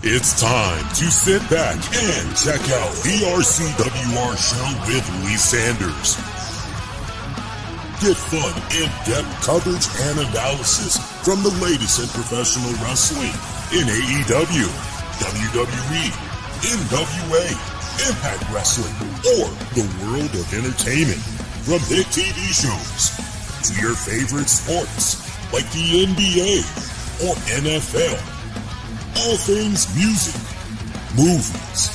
It's time to sit back and check out the RCWR show with Lee Sanders. Get fun, in-depth coverage and analysis from the latest in professional wrestling in AEW, WWE, NWA, Impact Wrestling, or the world of entertainment. From hit TV shows to your favorite sports like the NBA or NFL. All things music, movies,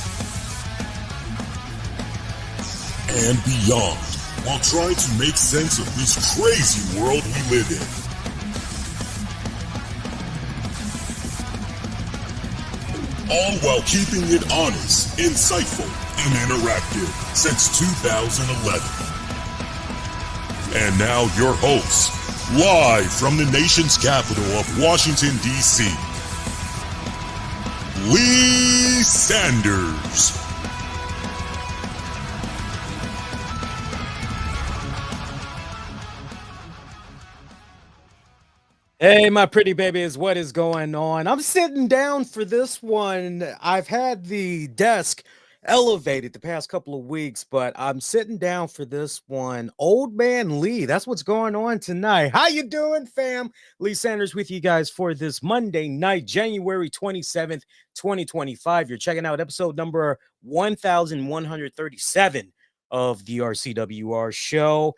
and beyond, while trying to make sense of this crazy world we live in. All while keeping it honest, insightful, and interactive since 2011. And now your hosts, live from the nation's capital of Washington, D.C., Lee Sanders. Hey, my pretty babies, what is going on? I'm sitting down for this one. I've had the desk elevated the past couple of weeks, but I'm sitting down for this one. Old man Lee, that's what's going on tonight. How you doing, fam? Lee Sanders with you guys for this Monday night, January 27th, 2025. You're checking out episode number 1137 of the RCWR show.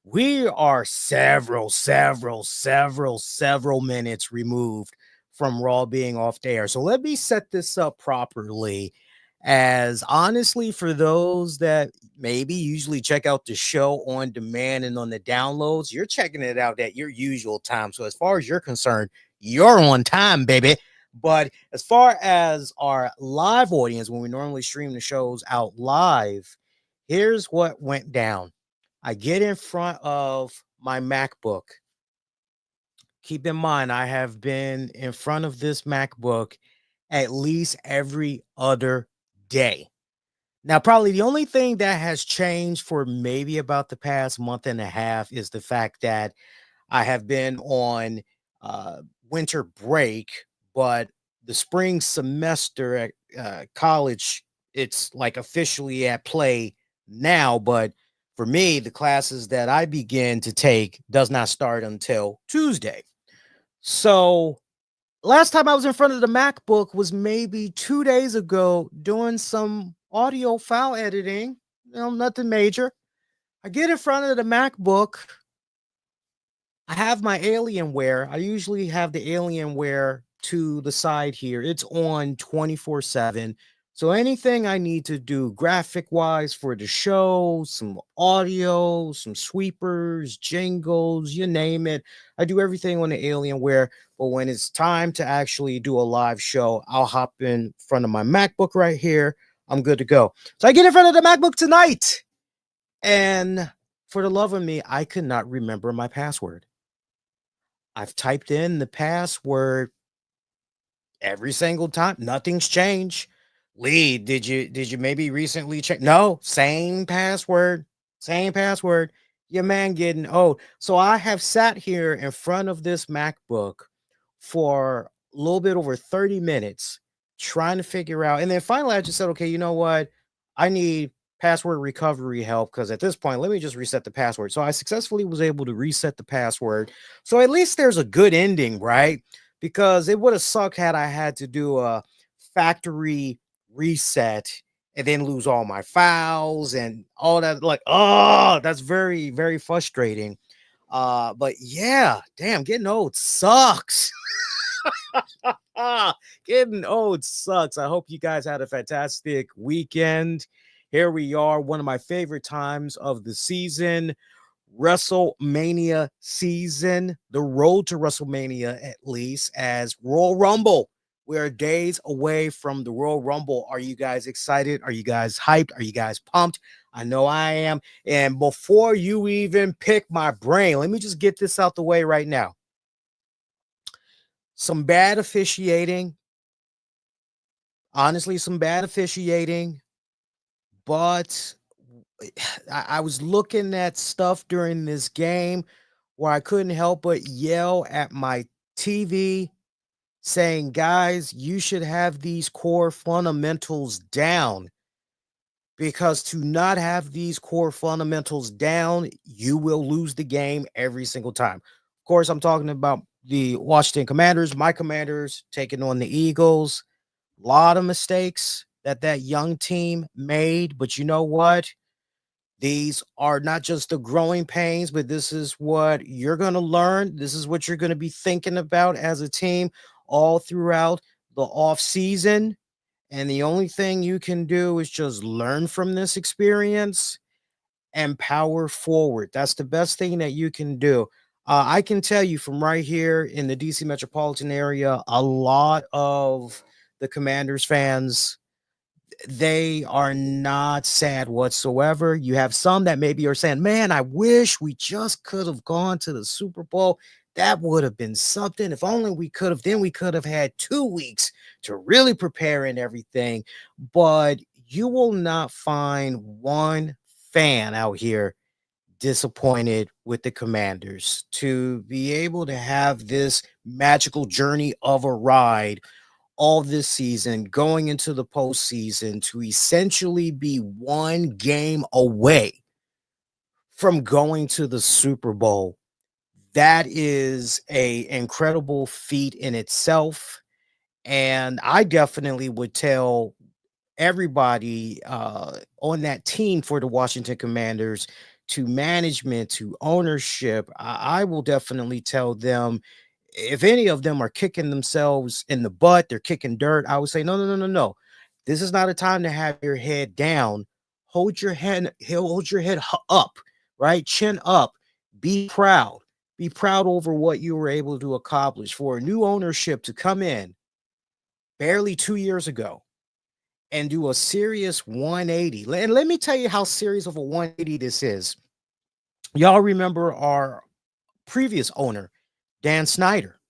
We are several minutes removed from Raw being off the air. So let me set this up properly. As honestly, for those that maybe usually check out the show on demand and on the downloads, you're checking it out at your usual time. So as far as you're concerned, you're on time, baby. But as far as our live audience, when we normally stream the shows out live, here's what went down. I get in front of my MacBook. Keep in mind, I have been in front of this MacBook at least every other day. Now, probably the only thing that has changed for maybe about the past month and a half is the fact that I have been on winter break, but the spring semester at college, it's like officially at play now. But for me, the classes that I begin to take does not start until Tuesday. So last time I was in front of the MacBook was maybe 2 days ago doing some audio file editing, nothing major. I get in front of the MacBook. I have my Alienware. I usually have the Alienware to the side here. It's on 24/7. So anything I need to do graphic-wise for the show, some audio, some sweepers, jingles, you name it, I do everything on the Alienware. But when it's time to actually do a live show, I'll hop in front of my MacBook right here. I'm good to go. So I get in front of the MacBook tonight. And for the love of me, I could not remember my password. I've typed in the password every single time. Nothing's changed. Lee, did you maybe recently check? No, same password. Your man getting old. So I have sat here in front of this MacBook for a little bit over 30 minutes trying to figure out. And then finally I just said, okay, you know what? I need password recovery help, because at this point, let me just reset the password. So I successfully was able to reset the password. So at least there's a good ending, right? Because it would have sucked had I had to do a factory reset and then lose all my files and all that. Like, oh, that's very, very frustrating. But yeah, damn, getting old sucks. Getting old sucks. I hope you guys had a fantastic weekend. Here we are, one of my favorite times of the season, WrestleMania season, the road to WrestleMania, at least, as Royal Rumble. We are days away from the Royal Rumble. Are you guys excited? Are you guys hyped? Are you guys pumped? I know I am. And before you even pick my brain, let me just get this out the way right now. Some bad officiating. Honestly, some bad officiating. But I was looking at stuff during this game where I couldn't help but yell at my TV saying, guys, you should have these core fundamentals down, because to not have these core fundamentals down, you will lose the game every single time. Of course, I'm talking about the Washington Commanders, my Commanders taking on the Eagles. A lot of mistakes that young team made, but you know what? These are not just the growing pains, but this is what you're going to learn. This is what you're going to be thinking about as a team all throughout the off season. And the only thing you can do is just learn from this experience and power forward. That's the best thing that you can do. I can tell you from right here in the DC metropolitan area, a lot of the Commanders fans, they are not sad whatsoever. You have some that maybe are saying, man, I wish we just could have gone to the Super Bowl. That would have been something. If only we could have, then we could have had 2 weeks to really prepare and everything. But you will not find one fan out here disappointed with the Commanders. To be able to have this magical journey of a ride all this season, going into the postseason, to essentially be one game away from going to the Super Bowl. That is a incredible feat in itself. And I definitely would tell everybody on that team for the Washington Commanders, to management, to ownership, I will definitely tell them, if any of them are kicking themselves in the butt, they're kicking dirt, I would say, no, no, no, no, no. This is not a time to have your head down. Hold your head up, right? Chin up. Be proud. Be proud over what you were able to accomplish. For a new ownership to come in barely 2 years ago and do a serious 180. And let me tell you how serious of a 180 this is. Y'all remember our previous owner, Dan Snyder.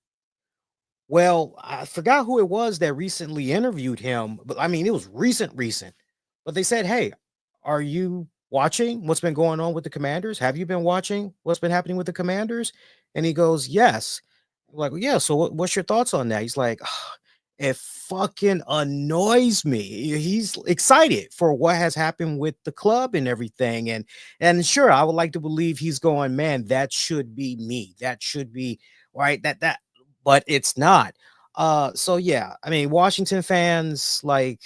Well, I forgot who it was that recently interviewed him, but I mean, it was recent. But they said, hey, are you watching what's been going on with the Commanders? Have you been watching what's been happening with the Commanders? And he goes, yes. I'm like, well, yeah. So what's your thoughts on that? He's like, it fucking annoys me. He's excited for what has happened with the club and everything. And sure, I would like to believe he's going, man, that should be me. That should be right. But it's not. So yeah, I mean, Washington fans, like,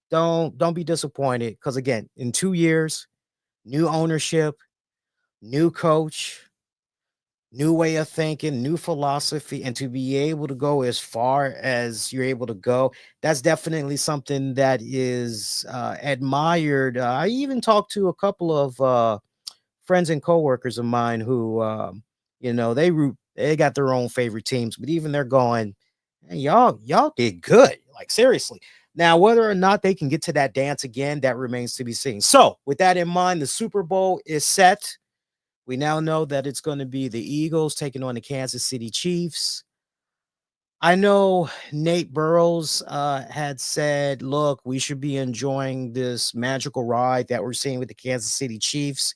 don't be disappointed, because again, in 2 years, new ownership, new coach, new way of thinking, new philosophy, and to be able to go as far as you're able to go, that's definitely something that is admired. I even talked to a couple of friends and coworkers of mine who, they got their own favorite teams, but even they're going, hey, y'all did good, like seriously. Now, whether or not they can get to that dance again, that remains to be seen. So, with that in mind, the Super Bowl is set. We now know that it's going to be the Eagles taking on the Kansas City Chiefs. I know Nate Burrows had said, look, we should be enjoying this magical ride that we're seeing with the Kansas City Chiefs,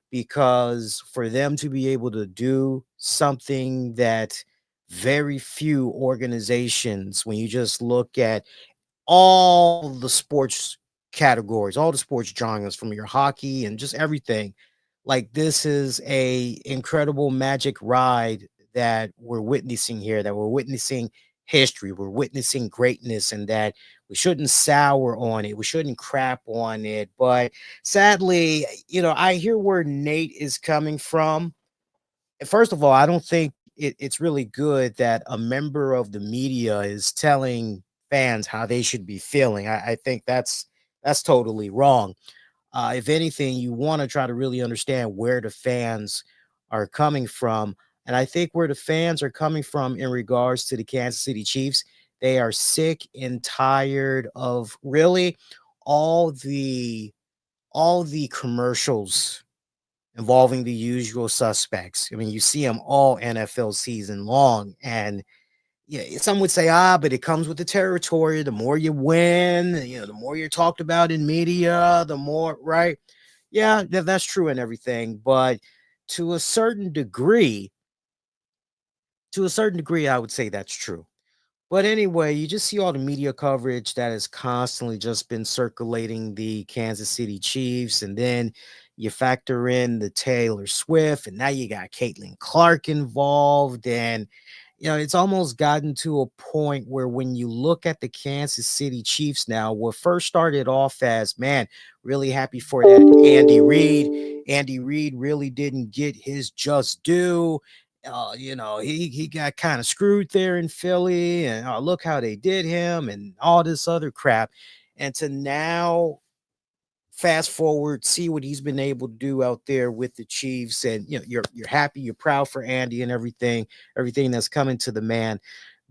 because for them to be able to do something that very few organizations, when you just look at all the sports categories, all the sports genres, from your hockey and just everything, like, this is a incredible magic ride that we're witnessing here, that we're witnessing history, we're witnessing greatness, and that we shouldn't sour on it, we shouldn't crap on it. But sadly, I hear where Nate is coming from. First of all, I don't think it's really good that a member of the media is telling fans how they should be feeling. I think that's totally wrong. If anything, you want to try to really understand where the fans are coming from. And I think where the fans are coming from in regards to the Kansas City Chiefs, they are sick and tired of really all the commercials involving the usual suspects. I mean, you see them all NFL season long. And yeah, some would say, but it comes with the territory. The more you win, the more you're talked about in media, the more, right? Yeah, that's true and everything. But to a certain degree, I would say that's true. But anyway, you just see all the media coverage that has constantly just been circulating the Kansas City Chiefs. And then you factor in the Taylor Swift, and now you got Caitlin Clark involved. And, it's almost gotten to a point where when you look at the Kansas City Chiefs now, what first started off as, man, really happy for that Andy Reid. Andy Reid really didn't get his just due. He got kind of screwed there in Philly, and look how they did him, and all this other crap. And to now fast forward, see what he's been able to do out there with the Chiefs, and you're happy, you're proud for Andy and everything that's coming to the man.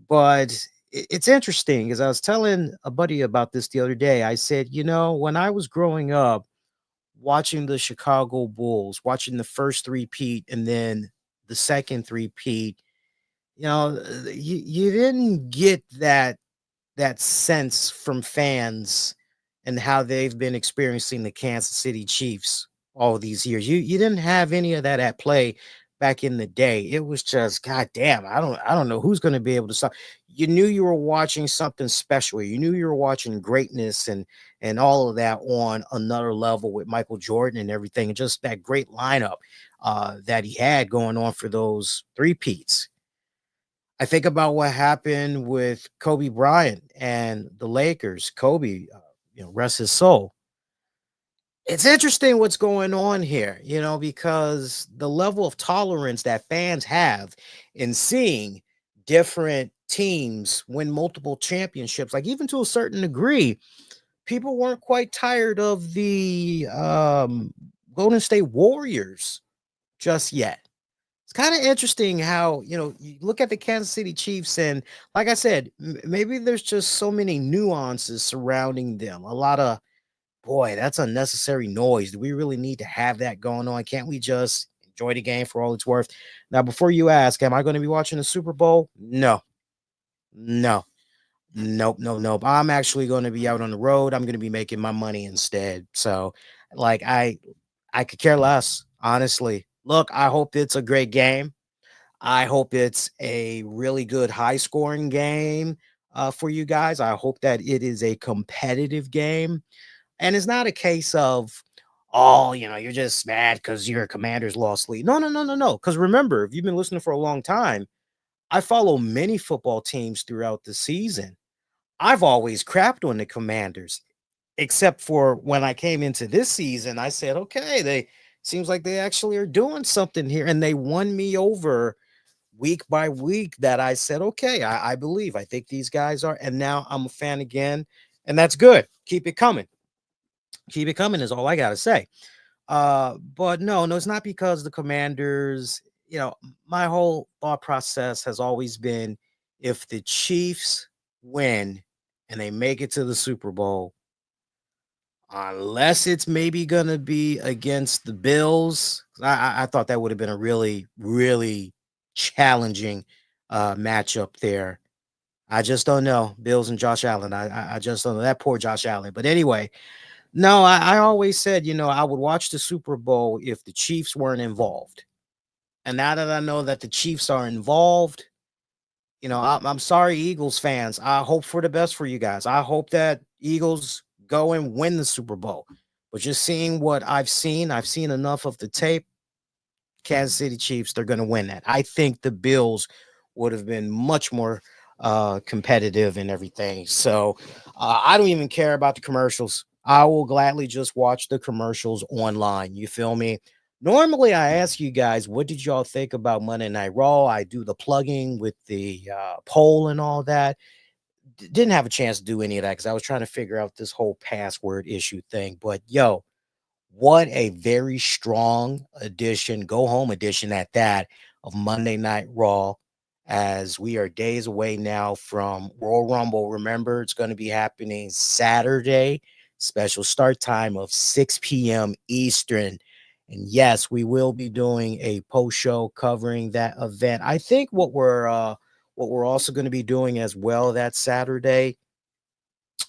But it's interesting, because I was telling a buddy about this the other day. I said, when I was growing up, watching the Chicago Bulls, watching the first three-peat and then the second three-peat, you didn't get that sense from fans and how they've been experiencing the Kansas City Chiefs all these years. You didn't have any of that at play back in the day. It was just, God damn, I don't know who's going to be able to stop. You knew you were watching something special. You knew you were watching greatness and all of that on another level with Michael Jordan and everything, and just that great lineup that he had going on for those three-peats. I think about what happened with Kobe Bryant and the Lakers. Kobe, rest his soul. It's interesting what's going on here, because the level of tolerance that fans have in seeing different teams win multiple championships, like even to a certain degree, people weren't quite tired of the Golden State Warriors just yet. It's kind of interesting how, you look at the Kansas City Chiefs, and like I said, maybe there's just so many nuances surrounding them. A lot of, boy, that's unnecessary noise. Do we really need to have that going on? Can't we just enjoy the game for all it's worth? Now, before you ask, am I going to be watching the Super Bowl? No, no, nope, nope, nope. I'm actually going to be out on the road. I'm going to be making my money instead. So, like, I could care less, honestly. Look, I hope it's a great game. I hope it's a really good high scoring game for you guys. I hope that it is a competitive game. And it's not a case of, oh, you're just mad because your Commanders lost lead. No, no, no, no, no. Because remember, if you've been listening for a long time, I follow many football teams throughout the season. I've always crapped on the Commanders, except for when I came into this season. I said, okay, they seems like they actually are doing something here, and they won me over week by week. That I said, okay, I believe. I think these guys are, and now I'm a fan again, and that's good. Keep it coming. Keep it coming is all I gotta say. But no, it's not because the Commanders. My whole thought process has always been, if the Chiefs win and they make it to the Super Bowl, unless it's maybe gonna be against the Bills. I thought that would have been a really, really challenging matchup there. I just don't know. Bills and Josh Allen. I just don't know. That poor Josh Allen. But anyway, no, I always said, I would watch the Super Bowl if the Chiefs weren't involved. And now that I know that the Chiefs are involved, I'm sorry, Eagles fans. I hope for the best for you guys. I hope that Eagles go and win the Super Bowl. But just seeing what I've seen enough of the tape. Kansas City Chiefs, they're going to win that. I think the Bills would have been much more competitive and everything. So I don't even care about the commercials. I will gladly just watch the commercials online. You feel me? Normally, I ask you guys, what did y'all think about Monday Night Raw? I do the plugging with the poll and all that. Didn't have a chance to do any of that because I was trying to figure out this whole password issue thing. But yo, what a very strong edition, go home edition at that, of Monday Night Raw, as we are days away now from Royal Rumble. Remember, it's going to be happening Saturday, special start time of 6 p.m. Eastern. And yes, we will be doing a post show covering that event. I think what we're also going to be doing as well that Saturday,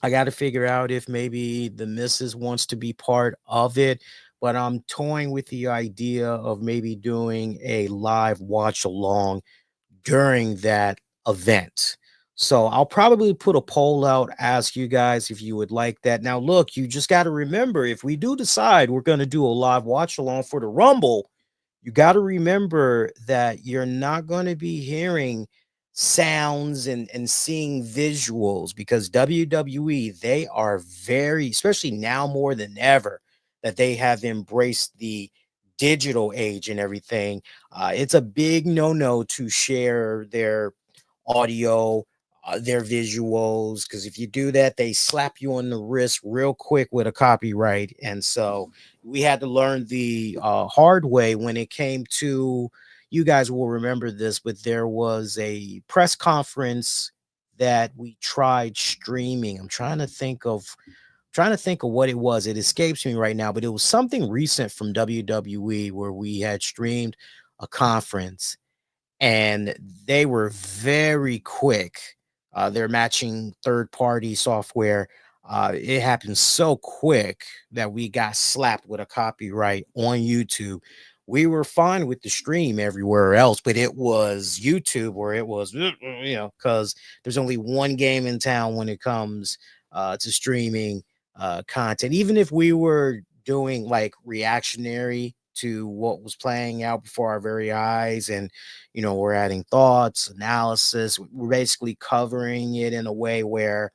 I got to figure out if maybe the missus wants to be part of it, but I'm toying with the idea of maybe doing a live watch along during that event. So I'll probably put a poll out, ask you guys if you would like that. Now, look, you just got to remember, if we do decide we're going to do a live watch along for the Rumble, you got to remember that you're not going to be hearing sounds and seeing visuals, because WWE, they are very, especially now more than ever, that they have embraced the digital age and everything. It's a big no-no to share their audio, their visuals, because if you do that, they slap you on the wrist real quick with a copyright. And so we had to learn the hard way when it came to, you guys will remember this, but there was a press conference that we tried streaming. I'm trying to think of what it was. It escapes me right now, but it was something recent from WWE where we had streamed a conference, and they were very quick. They're matching third-party software. It happened so quick that we got slapped with a copyright on YouTube. We were fine with the stream everywhere else, but it was YouTube where it was, because there's only one game in town when it comes to streaming content. Even if we were doing like reactionary to what was playing out before our very eyes, and we're adding thoughts, analysis, we're basically covering it in a way where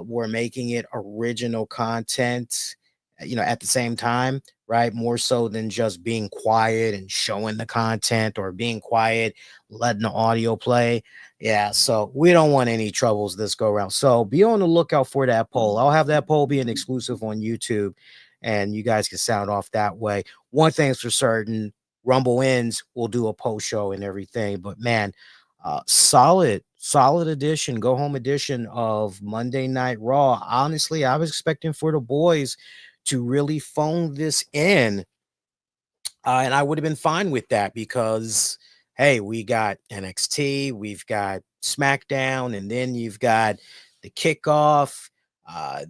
we're making it original content, at the same time, right? More so than just being quiet and showing the content, or being quiet, letting the audio play. Yeah, so we don't want any troubles this go around. So be on the lookout for that poll. I'll have that poll be an exclusive on YouTube, and you guys can sound off that way. One thing's for certain, Rumble ends, we'll do a post show and everything. But man, solid edition, go home edition of Monday Night Raw. Honestly, I was expecting for the boys to really phone this in, and I would have been fine with that, because hey, we got NXT, we've got SmackDown, and then you've got the kickoff.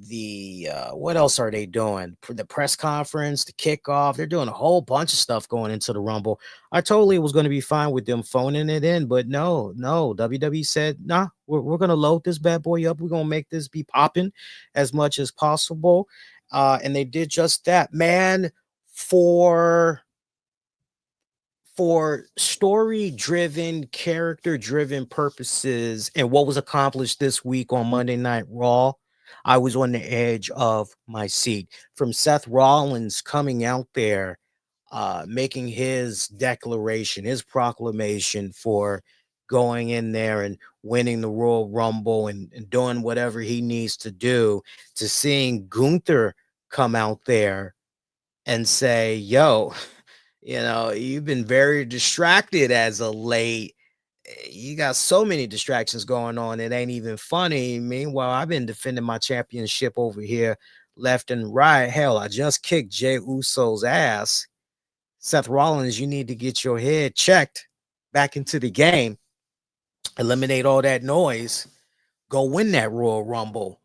The what else are they doing? For the press conference, the kickoff, they're doing a whole bunch of stuff going into the Rumble. I totally was going to be fine with them phoning it in, but no, WWE said, nah, we're going to load this bad boy up. We're going to make this be popping as much as possible. And they did just that, man. For story driven, character driven purposes, and what was accomplished this week on Monday Night Raw, I was on the edge of my seat. From Seth Rollins coming out there, making his declaration, his proclamation for going in there and winning the Royal Rumble, and doing whatever he needs to do, to seeing Gunther come out there and say, yo, you've been very distracted as of late. You got so many distractions going on, it ain't even funny. Meanwhile, I've been defending my championship over here left and right. Hell, I just kicked Jey Uso's ass. Seth Rollins, you need to get your head checked back into the game, eliminate all that noise, go win that Royal Rumble,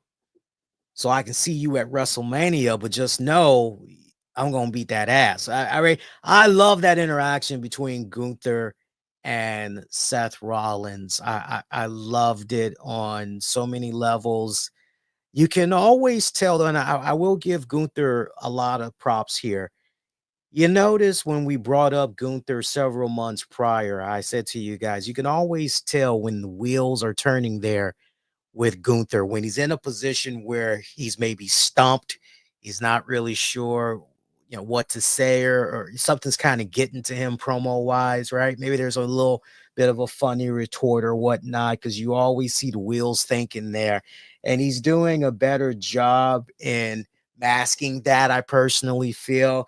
so I can see you at WrestleMania. But just know I'm gonna beat that ass. I love that interaction between Gunther and Seth Rollins. I loved it on so many levels. You can always tell, and I will give Gunther a lot of props here. You notice when we brought up Gunther several months prior, I said to you guys, you can always tell when the wheels are turning there with Gunther, when he's in a position where he's maybe stumped, he's not really sure, what to say, or something's kind of getting to him promo wise, right? Maybe there's a little bit of a funny retort or whatnot, because you always see the wheels thinking there, and he's doing a better job in masking that. I personally feel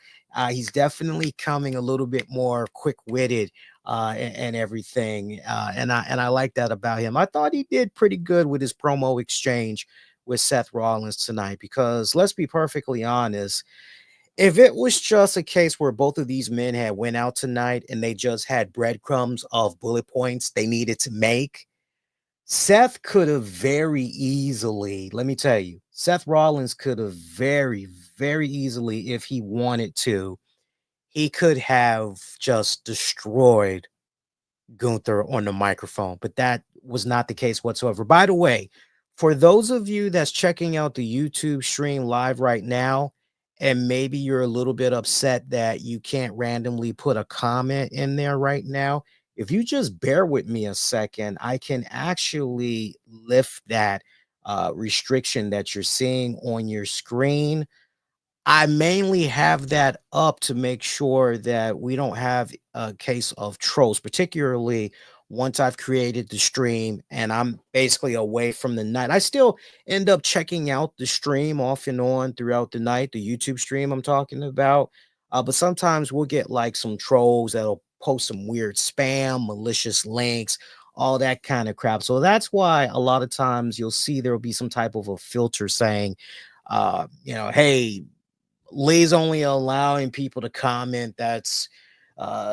he's definitely coming a little bit more quick-witted and everything. And I like that about him. I thought he did pretty good with his promo exchange with Seth Rollins tonight, because let's be perfectly honest, if it was just a case where both of these men had went out tonight and they just had breadcrumbs of bullet points they needed to make, Seth could have very easily, let me tell you, Seth Rollins could have very, very easily, if he wanted to, he could have just destroyed Gunther on the microphone. But that was not the case whatsoever. By the way, for those of you that's checking out the YouTube stream live right now, and maybe you're a little bit upset that you can't randomly put a comment in there right now, if you just bear with me a second, I can actually lift that restriction that you're seeing on your screen. I mainly have that up to make sure that we don't have a case of trolls, particularly once I've created the stream and I'm basically away from the night. I still end up checking out the stream off and on throughout the night, the YouTube stream I'm talking about. But sometimes we'll get like some trolls that'll post some weird spam, malicious links, all that kind of crap. So that's why a lot of times you'll see there'll be some type of a filter saying, hey, Lee's only allowing people to comment that's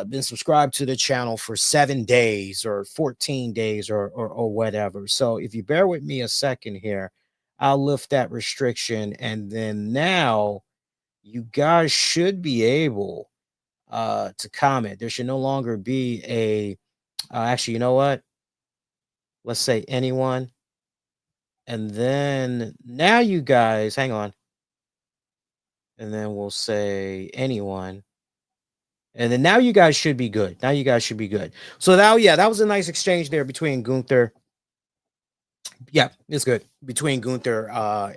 been subscribed to the channel for 7 days or 14 days or whatever. So if you bear with me a second here, I'll lift that restriction. And then now you guys should be able to comment. There should no longer be a, actually, you know what? Let's say anyone. And then now you guys, hang on. And then we'll say anyone. And then now you guys should be good. Now you guys should be good. So now, yeah, that was a nice exchange there between Gunther. Yeah, it's good between Gunther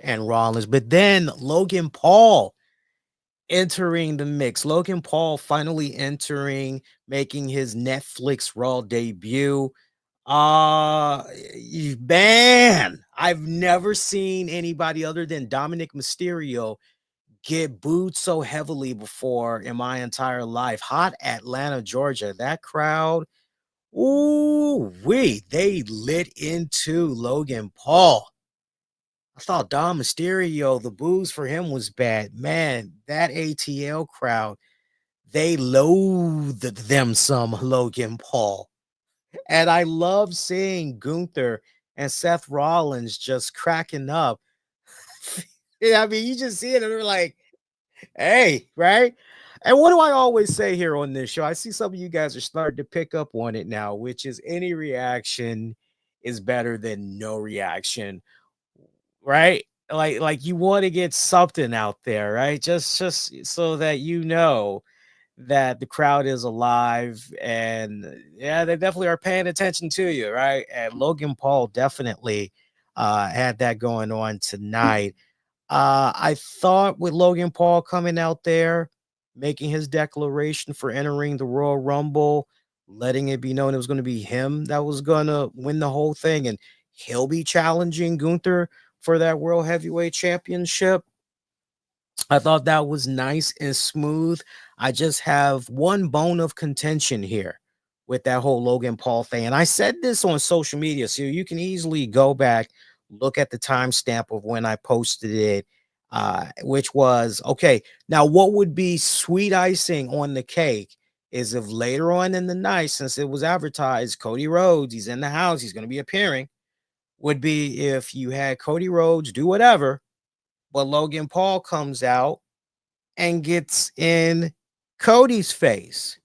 and Rollins. But then Logan Paul entering the mix. Logan Paul finally entering, making his Netflix Raw debut. Man, I've never seen anybody other than Dominik Mysterio get booed so heavily before in my entire life. Hot Atlanta, Georgia. That crowd, ooh, they lit into Logan Paul. I thought Dom Mysterio, the boos for him was bad. Man, that ATL crowd, they loathed them some Logan Paul. And I love seeing Gunther and Seth Rollins just cracking up. Yeah, I mean, you just see it and they're like, hey, right? And what do I always say here on this show? I see some of you guys are starting to pick up on it now, which is any reaction is better than no reaction, right? Like you want to get something out there, right? Just so that you know that the crowd is alive and yeah, they definitely are paying attention to you, right? And Logan Paul definitely had that going on tonight. I thought with Logan Paul coming out there, making his declaration for entering the Royal Rumble, letting it be known it was going to be him that was going to win the whole thing, and he'll be challenging Gunther for that World Heavyweight Championship. I thought that was nice and smooth. I just have one bone of contention here with that whole Logan Paul thing. And I said this on social media, so you can easily go back, look at the timestamp of when I posted it, which was okay. Now, what would be sweet icing on the cake is if later on in the night, since it was advertised, Cody Rhodes, he's in the house, he's going to be appearing, would be if you had Cody Rhodes do whatever, but Logan Paul comes out and gets in Cody's face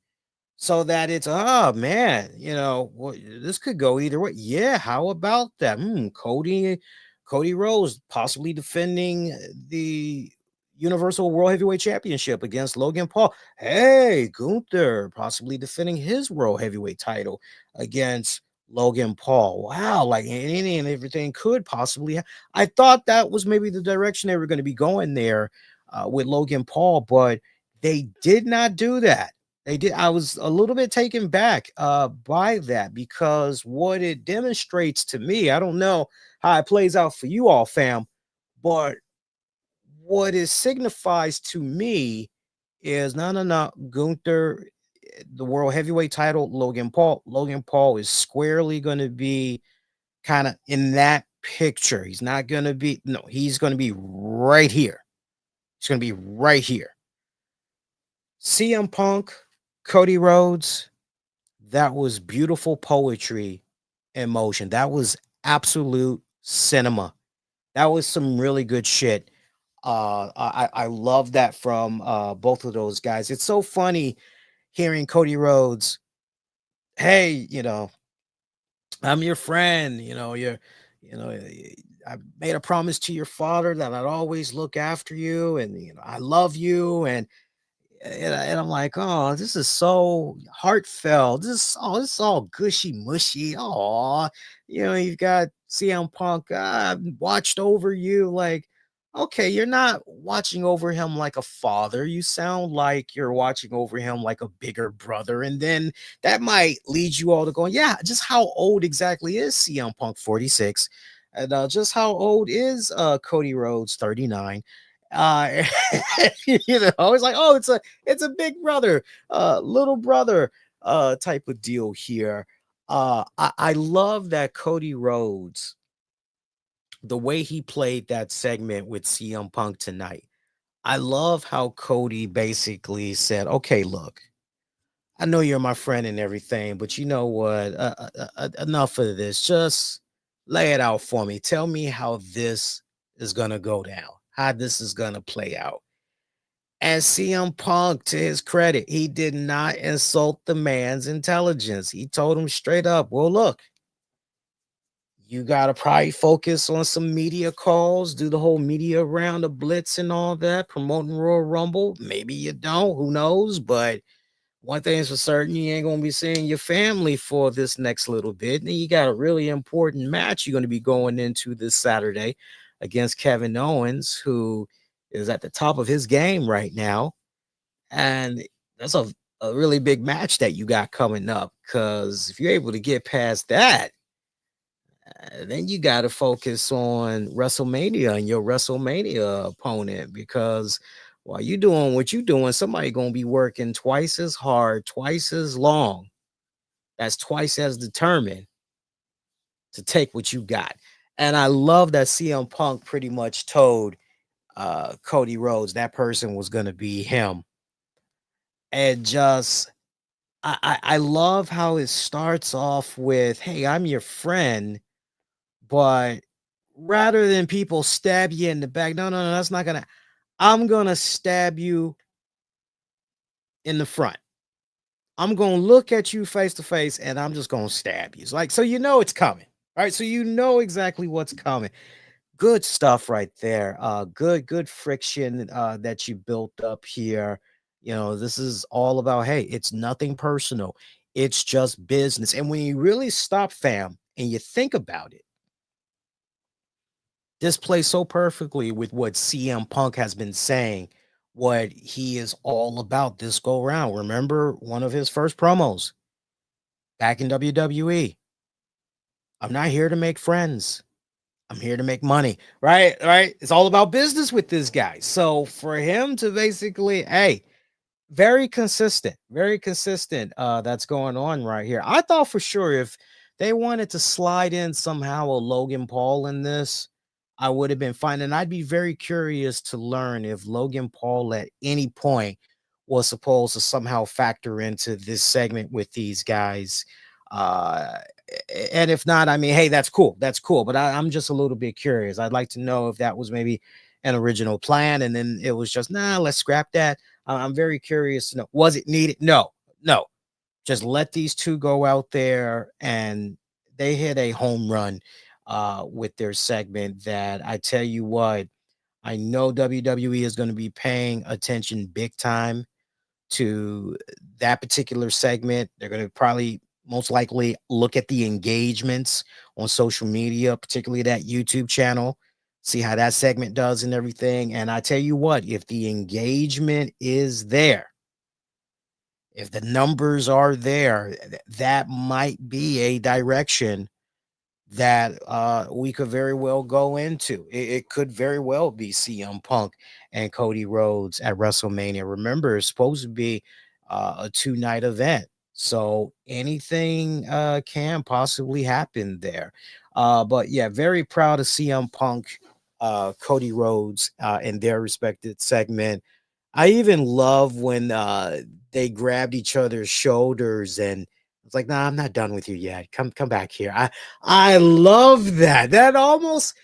so that it's, oh man, this could go either way. Yeah, how about that? Cody Rhodes possibly defending the Universal World Heavyweight Championship against Logan Paul. Hey, Gunther possibly defending his World Heavyweight title against Logan Paul. Wow, like any and everything could possibly. I thought that was maybe the direction they were going to be going there with Logan Paul, but they did not do that. They did. I was a little bit taken back by that because what it demonstrates to me, I don't know how it plays out for you all, fam, but what it signifies to me is no. Gunther, the world heavyweight title, Logan Paul. Logan Paul is squarely going to be kind of in that picture. He's not going to be, no, he's going to be right here. He's going to be right here. CM Punk, Cody Rhodes, that was beautiful poetry in motion. That was absolute cinema. That was some really good shit. I love that from both of those guys. It's so funny hearing Cody Rhodes, hey, I'm your friend. I made a promise to your father that I'd always look after you, and I love you, and I'm like, oh, this is so heartfelt. This is all gushy mushy. Oh, you've got CM Punk watched over you. Like, okay, you're not watching over him like a father. You sound like you're watching over him like a bigger brother. And then that might lead you all to going, yeah, just how old exactly is CM Punk? 46. And just how old is Cody Rhodes? 39. Uh it's like, oh, it's a big brother, little brother type of deal here. I love that Cody Rhodes, the way he played that segment with CM Punk tonight. I love how Cody basically said, okay, look, I know you're my friend and everything, but you know what, enough of this. Just lay it out for me. Tell me how this is gonna go down, how this is gonna play out. And CM Punk, to his credit, he did not insult the man's intelligence. He told him straight up, well, look, you got to probably focus on some media calls, do the whole media round of blitz and all that, promoting Royal Rumble. Maybe you don't, who knows? But one thing's for certain, you ain't going to be seeing your family for this next little bit. And you got a really important match you're going to be going into this Saturday against Kevin Owens, who is at the top of his game right now. And that's a really big match that you got coming up. Because if you're able to get past that, then you got to focus on WrestleMania and your WrestleMania opponent. Because while you doing what you doing, somebody gonna be working twice as hard, twice as long. That's twice as determined to take what you got. And I love that CM Punk pretty much told Cody Rhodes that person was gonna be him. And just I love how it starts off with, hey, I'm your friend, but rather than people stab you in the back, no, no, no, that's not gonna. I'm gonna stab you in the front. I'm gonna look at you face to face, and I'm just gonna stab you. It's like, so it's coming, right? So you know exactly what's coming. Good stuff right there. Good friction that you built up here. This is all about, hey, it's nothing personal. It's just business. And when you really stop, fam, and you think about it, this plays so perfectly with what CM Punk has been saying, what he is all about this go round. Remember one of his first promos back in WWE? I'm not here to make friends. I'm here to make money. Right? Right? It's all about business with this guy. So for him to basically, hey, very consistent that's going on right here. I thought for sure if they wanted to slide in somehow a Logan Paul in this, I would have been fine. And I'd be very curious to learn if Logan Paul at any point was supposed to somehow factor into this segment with these guys. uh and if not, I mean, hey, that's cool, but I'm just a little bit curious. I'd like to know if that was maybe an original plan and then it was just, nah, let's scrap that. I'm very curious to know, was it needed? No, no. Just let these two go out there and they hit a home run with their segment that, I tell you what, I know WWE is going to be paying attention big time to that particular segment. They're going to probably most likely look at the engagements on social media, particularly that YouTube channel, see how that segment does and everything. And I tell you what, if the engagement is there, if the numbers are there, that might be a direction that we could very well go into. It could very well be CM Punk and Cody Rhodes at WrestleMania. Remember, it's supposed to be a 2-night event. So anything can possibly happen there. But yeah, very proud of CM Punk, Cody Rhodes in their respective segment. I even love when they grabbed each other's shoulders and it's like, nah, I'm not done with you yet. Come back here. I love that. That almost,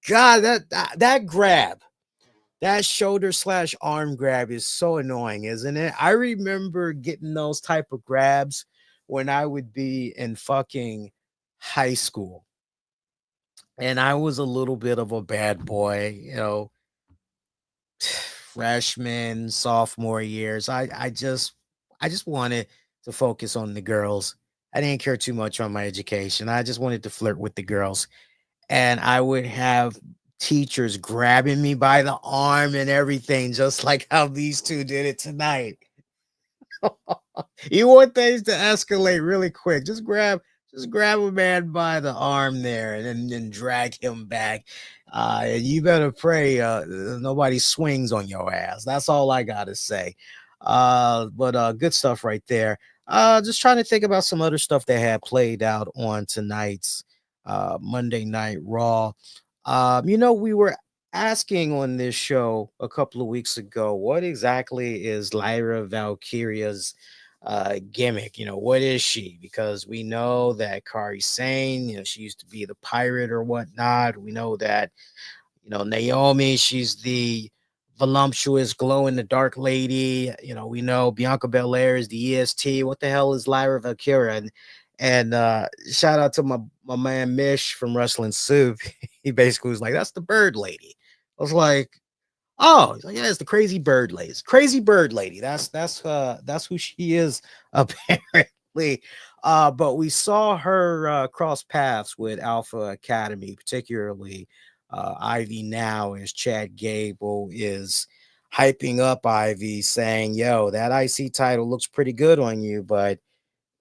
God, that grab, that shoulder slash arm grab is so annoying, isn't it? I remember getting those type of grabs when I would be in fucking high school, and I was a little bit of a bad boy, freshman, sophomore years. I just wanted to focus on the girls. I didn't care too much on my education. I just wanted to flirt with the girls. And I would have teachers grabbing me by the arm and everything, just like how these two did it tonight. You want things to escalate really quick. Just grab a man by the arm there and then drag him back. And you better pray nobody swings on your ass. That's all I gotta say. But good stuff right there. Just trying to think about some other stuff that had played out on tonight's Monday Night Raw. We were asking on this show a couple of weeks ago, what exactly is Lyra Valkyria's gimmick? What is she? Because we know that Kari Sane, she used to be the pirate or whatnot. We know that, Naomi, she's the voluptuous glow in the dark lady. We know Bianca Belair is the EST. What the hell is Lyra Valkyria? And shout out to my man Mish from Wrestling Soup. He basically was like, that's the bird lady. I was like, oh, he's like, yeah, it's the crazy bird lady. It's crazy bird lady. That's who she is, apparently. But we saw her cross paths with Alpha Academy, particularly Ivy now, as Chad Gable is hyping up Ivy, saying, yo, that IC title looks pretty good on you, but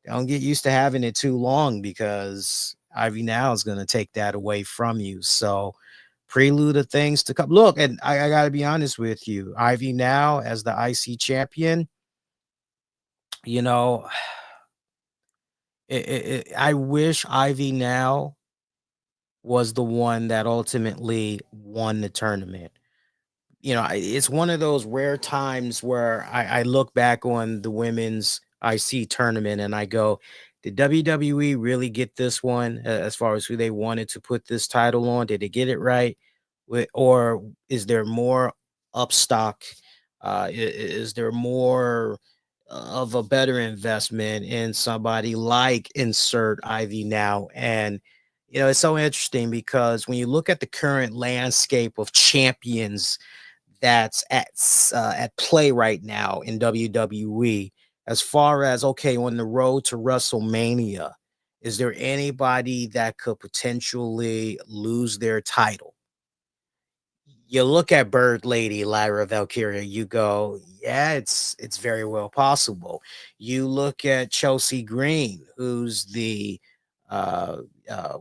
don't get used to having it too long, because Ivy now is going to take that away from you. So, prelude of things to come. Look, and I got to be honest with you, Ivy now as the IC champion, you know, I wish Ivy now was the one that ultimately won the tournament. It's one of those rare times where I look back on the women's IC tournament and I go, did WWE really get this one as far as who they wanted to put this title on? Did they get it right? Or is there more upstock? Is there more of a better investment in somebody like insert Ivy now? And it's so interesting because when you look at the current landscape of champions that's at play right now in WWE, as far as, okay, on the road to WrestleMania, is there anybody that could potentially lose their title? You look at Bird Lady Lyra Valkyria, you go, yeah, it's very well possible. You look at Chelsea Green, who's the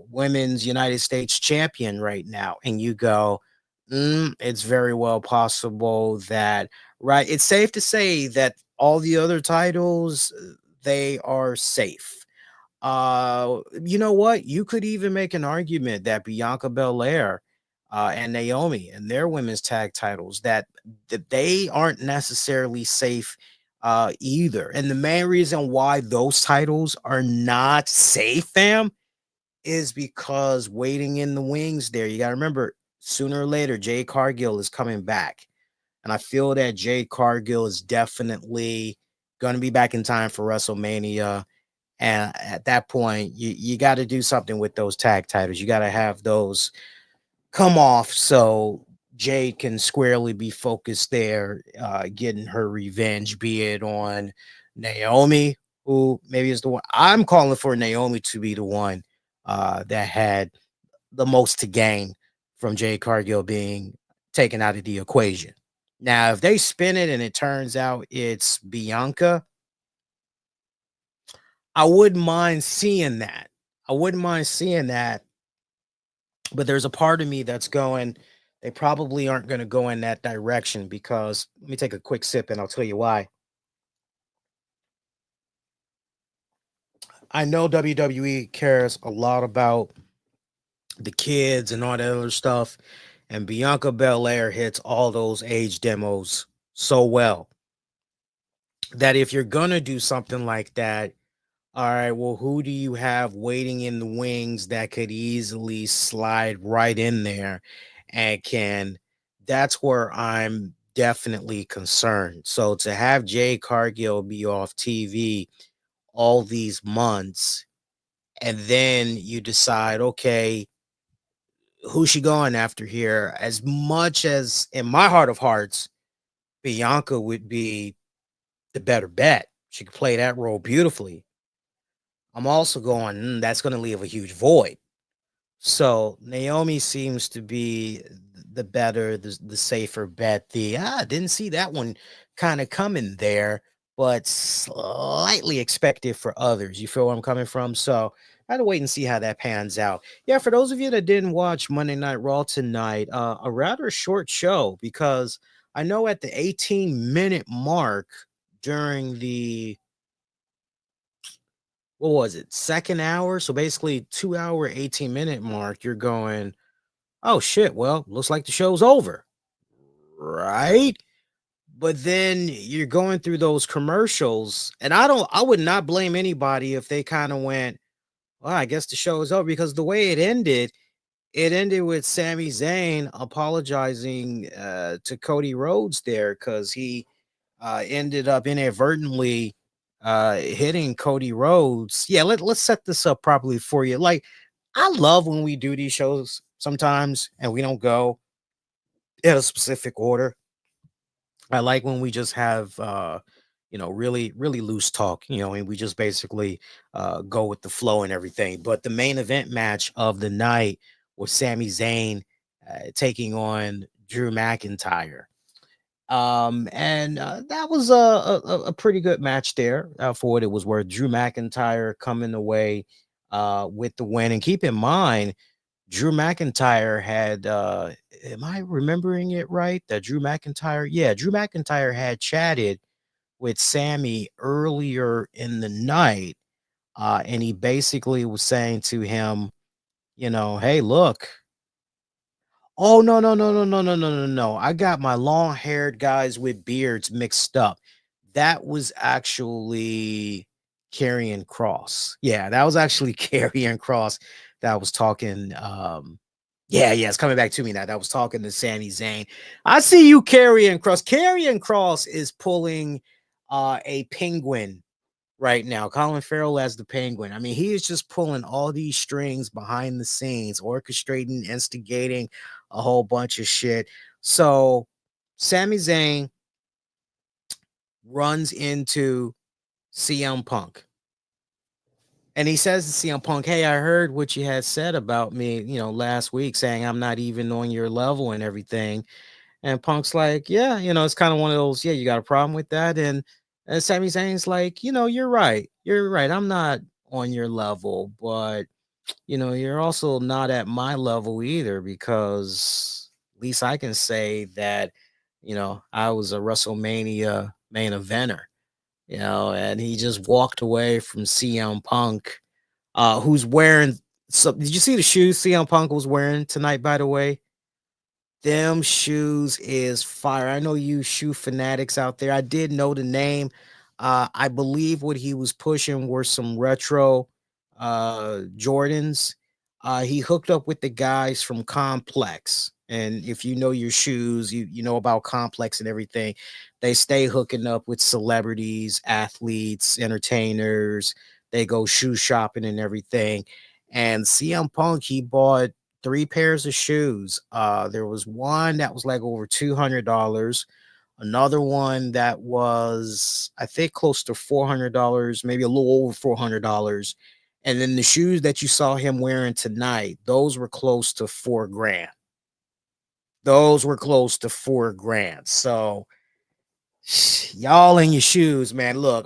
women's United States champion right now, and you go, it's very well possible that, right? It's safe to say that all the other titles, they are safe. You know what? You could even make an argument that Bianca Belair and Naomi and their women's tag titles, that they aren't necessarily safe either. And the main reason why those titles are not safe, fam, is because waiting in the wings there. You got to remember, sooner or later, Jade Cargill is coming back. And I feel that Jade Cargill is definitely going to be back in time for WrestleMania. And at that point, you got to do something with those tag titles. You got to have those come off so Jade can squarely be focused there, getting her revenge, be it on Naomi, who maybe is the one. I'm calling for Naomi to be the one that had the most to gain from Jade Cargill being taken out of the equation. Now, if they spin it and it turns out it's Bianca, I wouldn't mind seeing that. I wouldn't mind seeing that. But there's a part of me that's going, they probably aren't going to go in that direction, because let me take a quick sip and I'll tell you why. I know WWE cares a lot about the kids and all that other stuff. And Bianca Belair hits all those age demos so well that if you're going to do something like that, all right, well, who do you have waiting in the wings that could easily slide right in there and can? That's where I'm definitely concerned. So to have Jay Cargill be off TV all these months and then you decide, okay, who's she going after here? As much as in my heart of hearts, Bianca would be the better bet. She could play that role beautifully. I'm also going, that's going to leave a huge void. So Naomi seems to be the better, the safer bet. Didn't see that one kind of coming there, but slightly expected for others. You feel where I'm coming from? So I had to wait and see how that pans out. Yeah, for those of you that didn't watch Monday Night Raw tonight, a rather short show because I know at the 18-minute mark during the what was it, second hour? So basically 2 hour, 18-minute mark, you're going, oh shit, well, looks like the show's over. Right? But then you're going through those commercials, and I would not blame anybody if they kind of went, well, I guess the show is over because the way it ended with Sami Zayn apologizing to Cody Rhodes there because he ended up inadvertently hitting Cody Rhodes. Yeah, let's set this up properly for you. Like, I love when we do these shows sometimes and we don't go in a specific order. I like when we just have really, really loose talk, and we just basically go with the flow and everything. But the main event match of the night was Sami Zayn taking on Drew McIntyre. And that was a pretty good match there for what it was worth. Drew McIntyre coming away with the win. And keep in mind, Drew McIntyre had am I remembering it right? That Drew McIntyre, yeah, Drew McIntyre had chatted with Sami earlier in the night. And he basically was saying to him, hey, look. Oh, no, no, no, no, no, no, no, no, no. I got my long-haired guys with beards mixed up. That was actually Karrion Cross. Yeah, that was actually Karrion Cross that was talking. Yeah, it's coming back to me now. That was talking to Sami Zayn. I see you, Karrion Cross. Karrion Cross is pulling a penguin right now. Colin Farrell as the Penguin. I mean, he is just pulling all these strings behind the scenes, orchestrating, instigating a whole bunch of shit. So Sami Zayn runs into CM Punk. And he says to CM Punk, hey, I heard what you had said about me, last week, saying I'm not even on your level and everything. And Punk's like, yeah, it's kind of one of those, yeah, you got a problem with that. And Sami Zayn's like, you're right. You're right. I'm not on your level, but you're also not at my level either, because at least I can say that, I was a WrestleMania main eventer, and he just walked away from CM Punk, who's wearing did you see the shoes CM Punk was wearing tonight, by the way? Them shoes is fire. I know you shoe fanatics out there. I did know the name. I believe what he was pushing were some retro Jordans. He hooked up with the guys from Complex. And if you know your shoes, you know about Complex and everything. They stay hooking up with celebrities, athletes, entertainers. They go shoe shopping and everything. And CM Punk, he bought 3 pairs of shoes. There was one that was like over $200, another one that was, I think, close to $400, maybe a little over $400. And then the shoes that you saw him wearing tonight, those were close to $4,000. Those were close to $4,000. So y'all in your shoes, man. Look,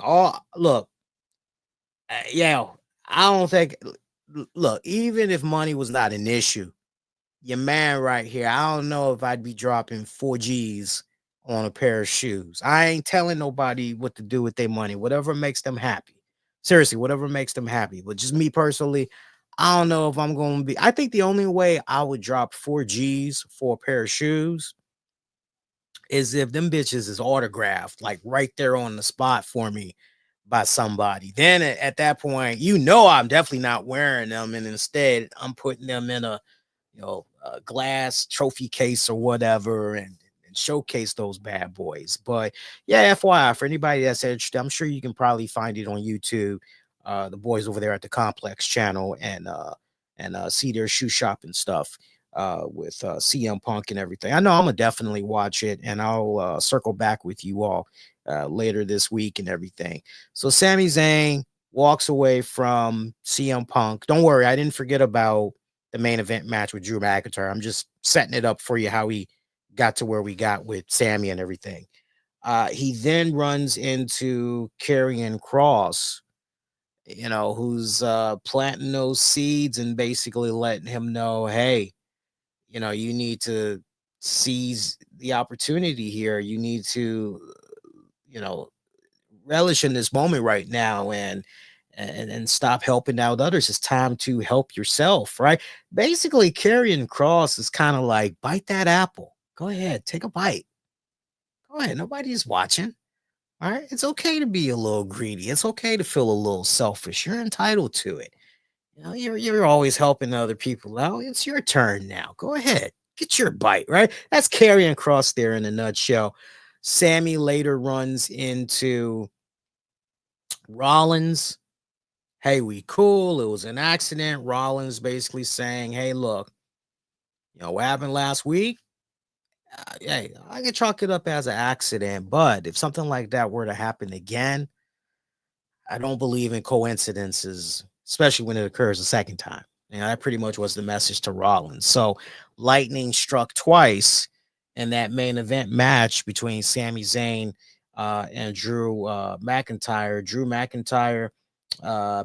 yeah, I don't think, look, even if money was not an issue, your man right here, I don't know if I'd be dropping 4 G's on a pair of shoes. I ain't telling nobody what to do with their money, whatever makes them happy. Seriously, whatever makes them happy. But just me personally, I don't know if I'm going to be. I think the only way I would drop 4 G's for a pair of shoes is if them bitches is autographed, like right there on the spot for me by somebody. Then at that point, I'm definitely not wearing them. And instead, I'm putting them in a glass trophy case or whatever, and showcase those bad boys. But yeah, FYI, for anybody that's interested, I'm sure you can probably find it on YouTube. the boys over there at the Complex channel and see their shoe shop and stuff with CM Punk and everything. I know I'm gonna definitely watch it, and I'll circle back with you all later this week and everything. So Sami Zayn walks away from CM Punk. Don't worry, I didn't forget about the main event match with Drew McIntyre. I'm just setting it up for you how he got to where we got with Sami and everything. He then runs into Karrion Kross, who's planting those seeds and basically letting him know, hey, you need to seize the opportunity here. You need to, you know, relish in this moment right now and stop helping out others. It's time to help yourself, right? Basically, Karrion Kross is kind of like, bite that apple. Go ahead, take a bite. Go ahead. Nobody's watching. All right. It's okay to be a little greedy. It's okay to feel a little selfish. You're entitled to it. You're always helping other people out. It's your turn now. Go ahead. Get your bite, right? That's Karrion Kross there in a nutshell. Sami later runs into Rollins. Hey, we cool. It was an accident. Rollins basically saying, hey, look, what happened last week? Hey, I can chalk it up as an accident, but if something like that were to happen again, I don't believe in coincidences, especially when it occurs a second time. That pretty much was the message to Rollins. So lightning struck twice in that main event match between Sami Zayn and Drew McIntyre. Drew McIntyre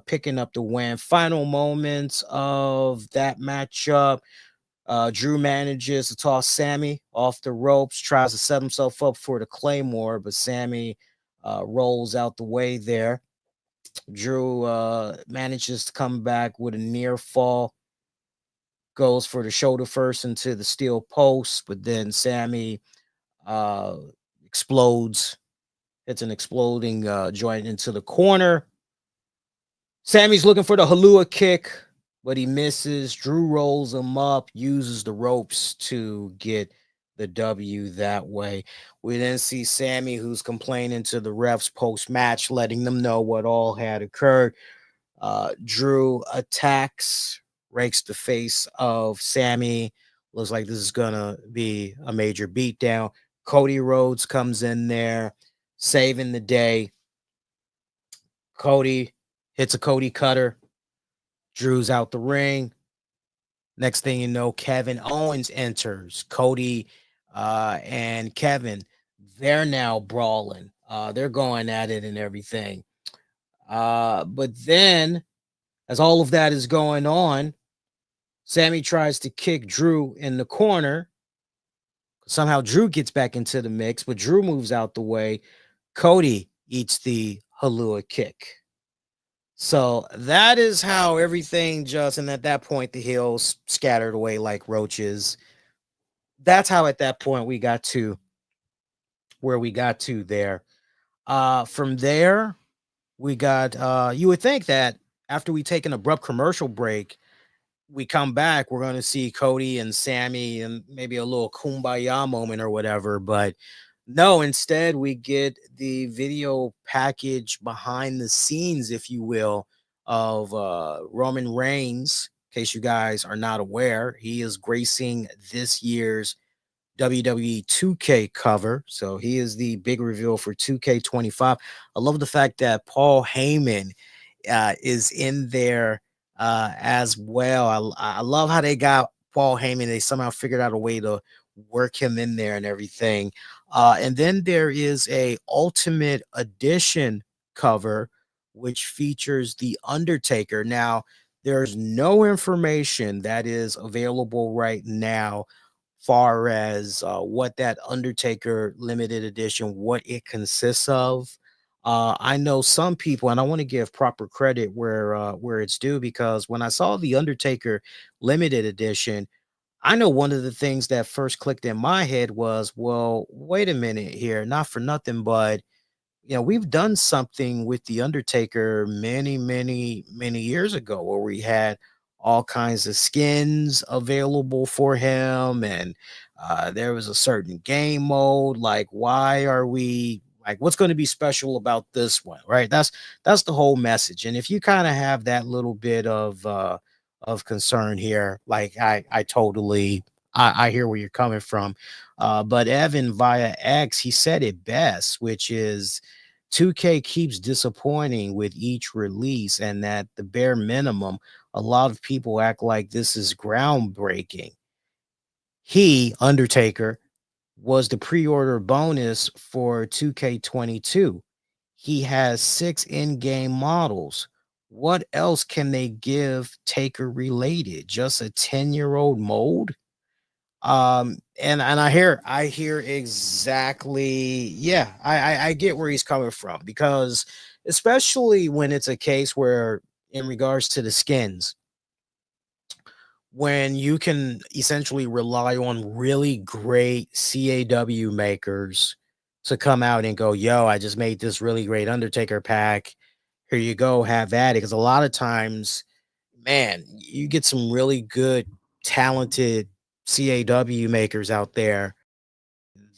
picking up the win. Final moments of that matchup. Drew manages to toss Sami off the ropes, tries to set himself up for the Claymore, but Sami rolls out the way there. Drew manages to come back with a near fall, goes for the shoulder first into the steel post, but then Sami explodes, hits an exploding joint into the corner. Sami's looking for the Halua kick, but he misses. Drew rolls him up, uses the ropes to get the W that way. We then see Sami, who's complaining to the refs post-match, letting them know what all had occurred. Drew attacks, rakes the face of Sami. Looks like this is gonna be a major beatdown. Cody Rhodes comes in there, saving the day. Cody hits a Cody cutter. Drew's out the ring. Next thing you know, Kevin Owens enters. Cody and Kevin, they're now brawling. They're going at it and everything. But then, as all of that is going on, Sami tries to kick Drew in the corner. Somehow Drew gets back into the mix, but Drew moves out the way. Cody eats the Halua kick. So that is how everything and at that point, the heels scattered away like roaches. That's how at that point we got to where we got to there. From there, we got, you would think that after we take an abrupt commercial break, we come back, we're going to see Cody and Sami and maybe a little kumbaya moment or whatever. But no, instead, we get the video package behind the scenes, if you will, of Roman Reigns. In case you guys are not aware, he is gracing this year's WWE 2K cover. So he is the big reveal for 2K25. I love the fact that Paul Heyman is in there as well. I love how they got Paul Heyman. They somehow figured out a way to work him in there and everything. And then there is a Ultimate Edition cover, which features The Undertaker. Now, there's no information that is available right now far as what that Undertaker limited edition, what it consists of. I know some people, and I want to give proper credit where it's due, because when I saw the Undertaker limited edition, I know one of the things that first clicked in my head was, well, wait a minute here, not for nothing, but we've done something with the Undertaker many, many, many years ago where we had all kinds of skins available for him, and there was a certain game mode. Like, why Like, what's going to be special about this one, right? That's the whole message. And if you kind of have that little bit of concern here, like I totally I hear where you're coming from. But Evan via X, he said it best, which is 2K keeps disappointing with each release, and that the bare minimum, a lot of people act like this is groundbreaking. He, Undertaker, was the pre-order bonus for 2K22. He has 6 in-game models. What else can they give Taker related? Just a 10-year-old mold? And I hear exactly, yeah, I get where he's coming from, because especially when it's a case where, in regards to the skins, when you can essentially rely on really great CAW makers to come out and go, yo, I just made this really great Undertaker pack. Here you go, have at it. Because a lot of times, man, you get some really good, talented CAW makers out there.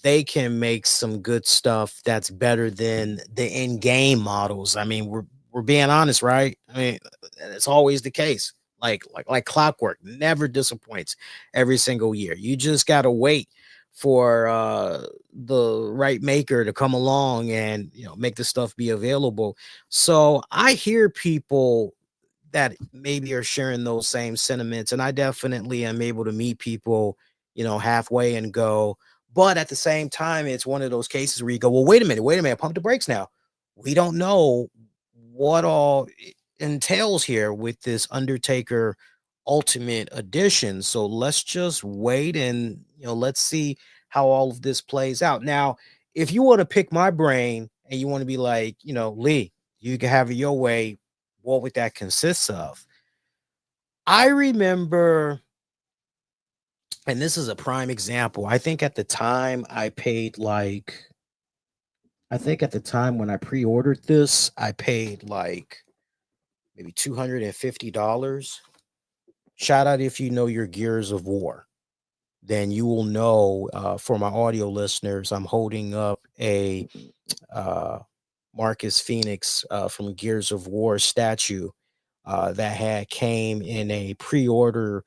They can make some good stuff that's better than the in-game models. I mean, we're being honest, right? I mean, it's always the case. Like clockwork, never disappoints every single year. You just gotta wait for the right maker to come along and make the stuff be available. So I hear people that maybe are sharing those same sentiments. And I definitely am able to meet people, halfway and go. But at the same time, it's one of those cases where you go, well, wait a minute, pump the brakes now. We don't know what all it entails here with this Undertaker Ultimate Edition. So let's just wait and, let's see how all of this plays out. Now, if you want to pick my brain and you want to be like, Lee, you can have it your way, what would that consist of? I remember, and this is a prime example. I think at the time when I pre-ordered this, I paid like maybe $250. Shout out if you know your Gears of War. Then you will know, for my audio listeners, I'm holding up a Marcus Phoenix from Gears of War statue that came in a pre-order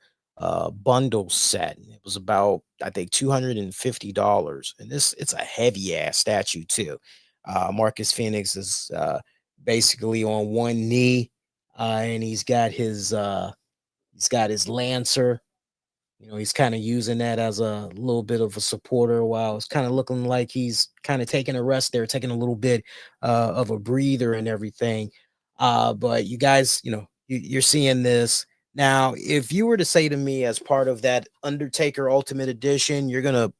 bundle set. It was about, I think, $250, and it's a heavy ass statue too. Marcus Phoenix is basically on one knee, and he's got his lancer. He's kind of using that as a little bit of a supporter, while it's kind of looking like he's kind of taking a rest there, taking a little bit of a breather and everything. But you guys, you're seeing this. Now, if you were to say to me, as part of that Undertaker Ultimate Edition, you're going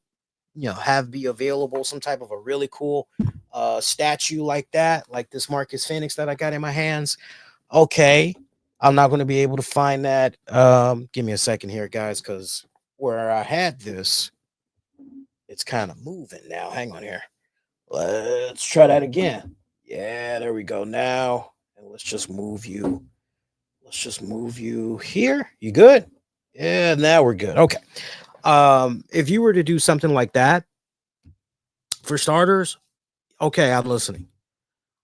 to, have be available some type of a really cool statue like that, like this Marcus Phoenix that I got in my hands. Okay, I'm not going to be able to find that. Give me a second here, guys, because where I had this, it's kind of moving now. Hang on here. Let's try that again. Yeah, there we go now. And let's just move you. Let's just move you here. You good? Yeah, now we're good. Okay. If you were to do something like that, for starters, okay, I'm listening.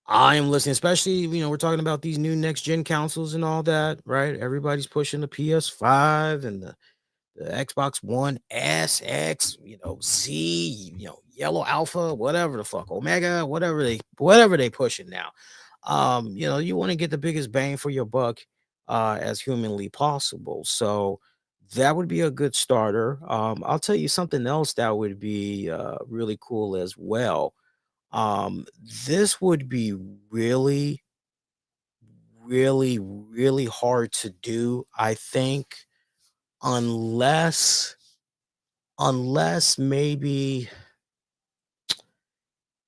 I am listening, especially, we're talking about these new next gen consoles and all that, right? Everybody's pushing the PS5 and the Xbox One S, X, Z, yellow alpha, whatever the fuck, Omega, whatever they pushing now. You want to get the biggest bang for your buck as humanly possible. So that would be a good starter. I'll tell you something else that would be really cool as well. This would be really, really, really hard to do, I think, unless maybe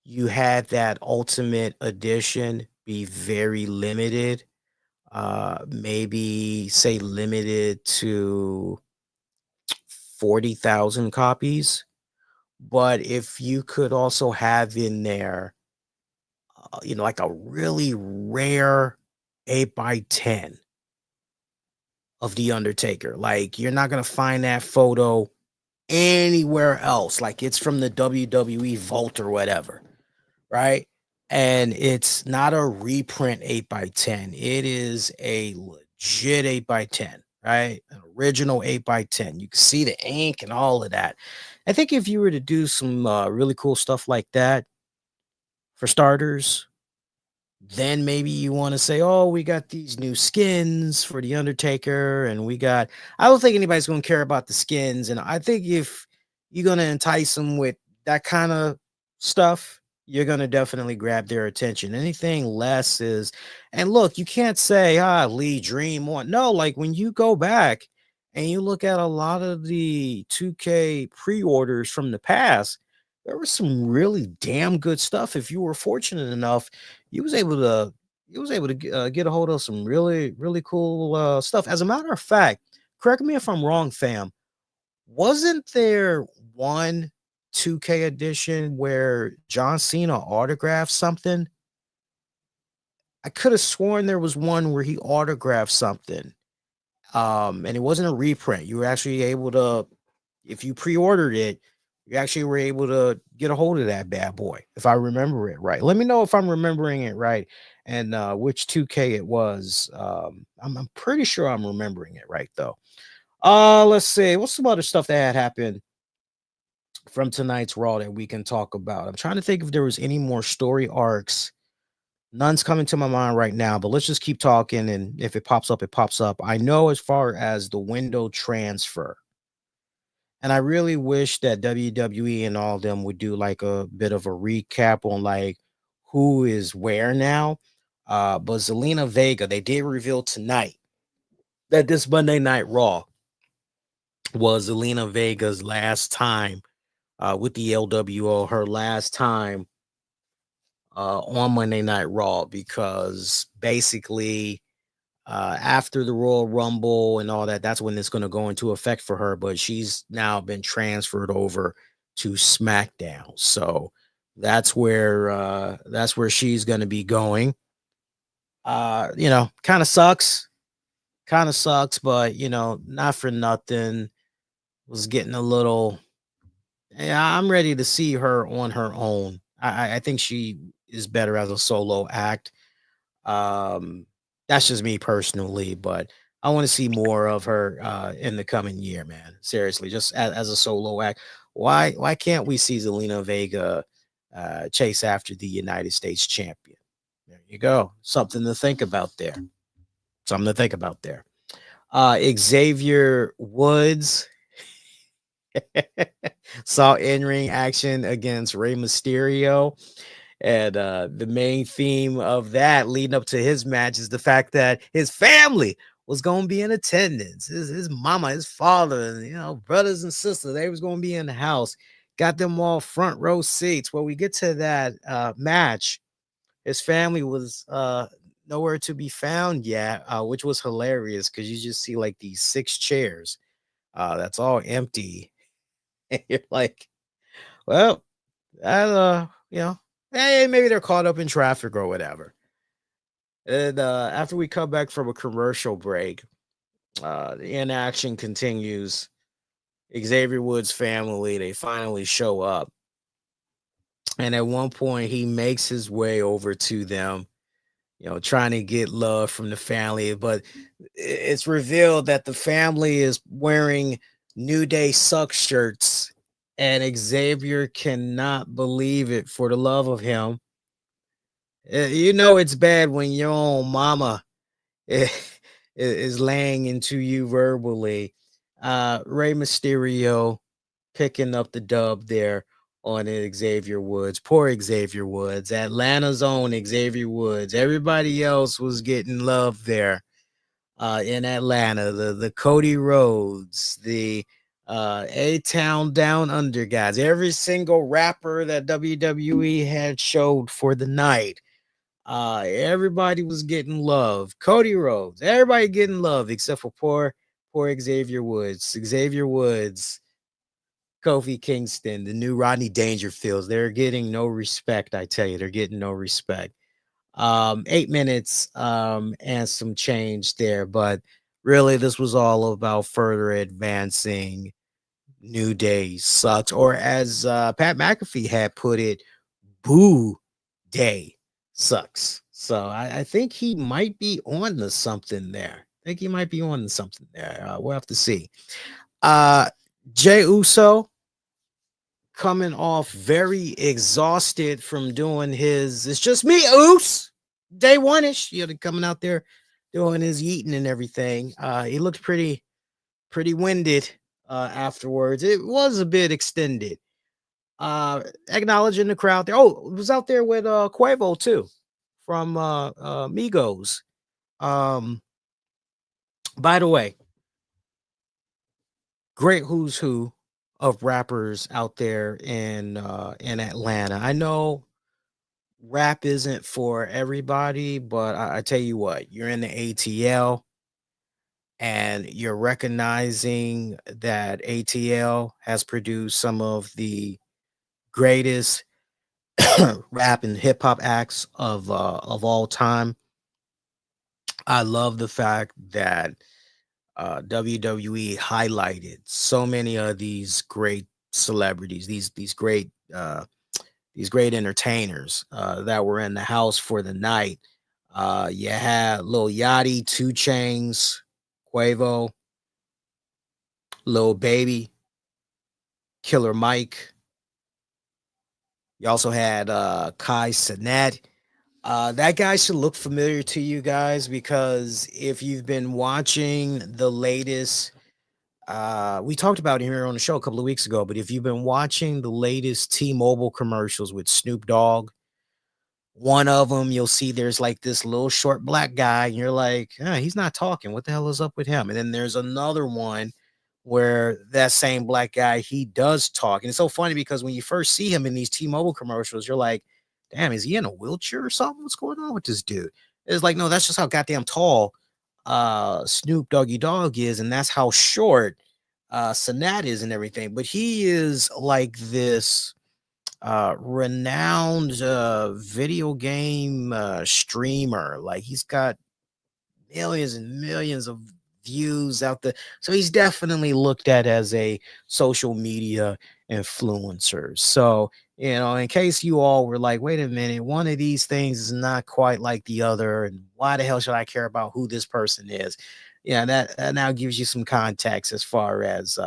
you had that Ultimate Edition be very limited. Maybe say limited to 40,000 copies. But if you could also have in there, like a really rare 8x10 of The Undertaker. Like, you're not going to find that photo anywhere else. Like, it's from the WWE vault or whatever, right? And it's not a reprint 8x10. It is a legit 8x10, right? An original 8x10. You can see the ink and all of that. I think if you were to do some really cool stuff like that, for starters, then maybe you want to say, oh, we got these new skins for the Undertaker, and I don't think anybody's going to care about the skins. And I think if you're going to entice them with that kind of stuff, you're going to definitely grab their attention. Anything less is, and look, you can't say, Lee Dream one. No, like when you go back and you look at a lot of the 2K pre-orders from the past, there was some really damn good stuff. If you were fortunate enough, you was able to get a hold of some really cool stuff. As a matter of fact, correct me if I'm wrong, fam. Wasn't there one 2K edition where John Cena autographed something? I could have sworn there was one where he autographed something. And it wasn't a reprint. You were actually able to, if you pre-ordered it, you actually were able to get a hold of that bad boy, if I remember it right. Let me know if I'm remembering it right and which 2K it was. I'm pretty sure I'm remembering it right though. Let's see. What's some other stuff that had happened from tonight's Raw that we can talk about? I'm trying to think if there was any more story arcs. None's coming to my mind right now, but let's just keep talking. And if it pops up, it pops up. I know as far as the window transfer, and I really wish that WWE and all of them would do like a bit of a recap on like who is where now. But Zelina Vega, they did reveal tonight that this Monday Night Raw was Zelina Vega's last time with the LWO, her last time on Monday Night Raw, because basically after the Royal Rumble and all that, that's when it's going to go into effect for her. But she's now been transferred over to SmackDown, so that's where she's going to be going. Kind of sucks, but not for nothing. Was getting a little. Yeah, I'm ready to see her on her own. I think she is better as a solo act. Um, that's just me personally, but I want to see more of her in the coming year, man. Seriously, just as a solo act. Why can't we see Zelina Vega chase after the United States champion? There you go. Something to think about there. Something to think about there. Xavier Woods saw in-ring action against Rey Mysterio. And the main theme of that leading up to his match is the fact that his family was going to be in attendance. His mama, his father, and brothers and sisters, they was going to be in the house. Got them all front row seats. When we get to that match, his family was nowhere to be found yet, which was hilarious because you just see like these 6 chairs that's all empty. And you're like, well, that hey, maybe they're caught up in traffic or whatever. And after we come back from a commercial break, the inaction continues. Xavier Woods' family, they finally show up. And at one point, he makes his way over to them, trying to get love from the family. But it's revealed that the family is wearing New Day Suck shirts. And Xavier cannot believe it for the love of him. It's bad when your own mama is laying into you verbally. Rey Mysterio picking up the dub there on Xavier Woods. Poor Xavier Woods. Atlanta's own Xavier Woods. Everybody else was getting love there in Atlanta. The Cody Rhodes, the A-Town Down Under guys. Every single rapper that WWE had showed for the night. Everybody was getting love. Cody Rhodes, everybody getting love except for poor Xavier Woods. Xavier Woods, Kofi Kingston, the new Rodney Dangerfields. They're getting no respect. I tell you, they're getting no respect. 8 minutes and some change there, but really this was all about further advancing New Day sucks, or as Pat McAfee had put it, boo day sucks. So I think he might be on to something there. I think he might be on to something there. We'll have to see. Jey Uso coming off very exhausted from doing his "It's Just Me, Oos" day one-ish, coming out there doing his eating and everything. He looked pretty winded afterwards. It was a bit extended. Acknowledging the crowd there. Oh, it was out there with Quavo too from Migos. By the way, great who's who of rappers out there in Atlanta. I know rap isn't for everybody, but I tell you what, you're in the ATL and you're recognizing that ATL has produced some of the greatest rap and hip hop acts of all time. I love the fact that WWE highlighted so many of these great celebrities, these great entertainers that were in the house for the night. You had Lil Yachty, Two Chains, Quavo, Lil Baby, Killer Mike. You also had Kai Cenat. That guy should look familiar to you guys because if you've been watching the latest, we talked about it here on the show a couple of weeks ago, but if you've been watching the latest T-Mobile commercials with Snoop Dogg, one of them you'll see there's like this little short black guy, and you're like, he's not talking. What the hell is up with him? And then there's another one where that same black guy, he does talk. And it's so funny because when you first see him in these T-Mobile commercials, you're like, damn, is he in a wheelchair or something? What's going on with this dude? It's like, no, that's just how goddamn tall Snoop Doggy Dogg is, and that's how short Sanat is and everything. But he is like this renowned video game streamer. Like he's got millions and millions of views out there. So he's definitely looked at as a social media influencer. So, in case you all were like, wait a minute, one of these things is not quite like the other, and why the hell should I care about who this person is? Yeah, that now gives you some context as far as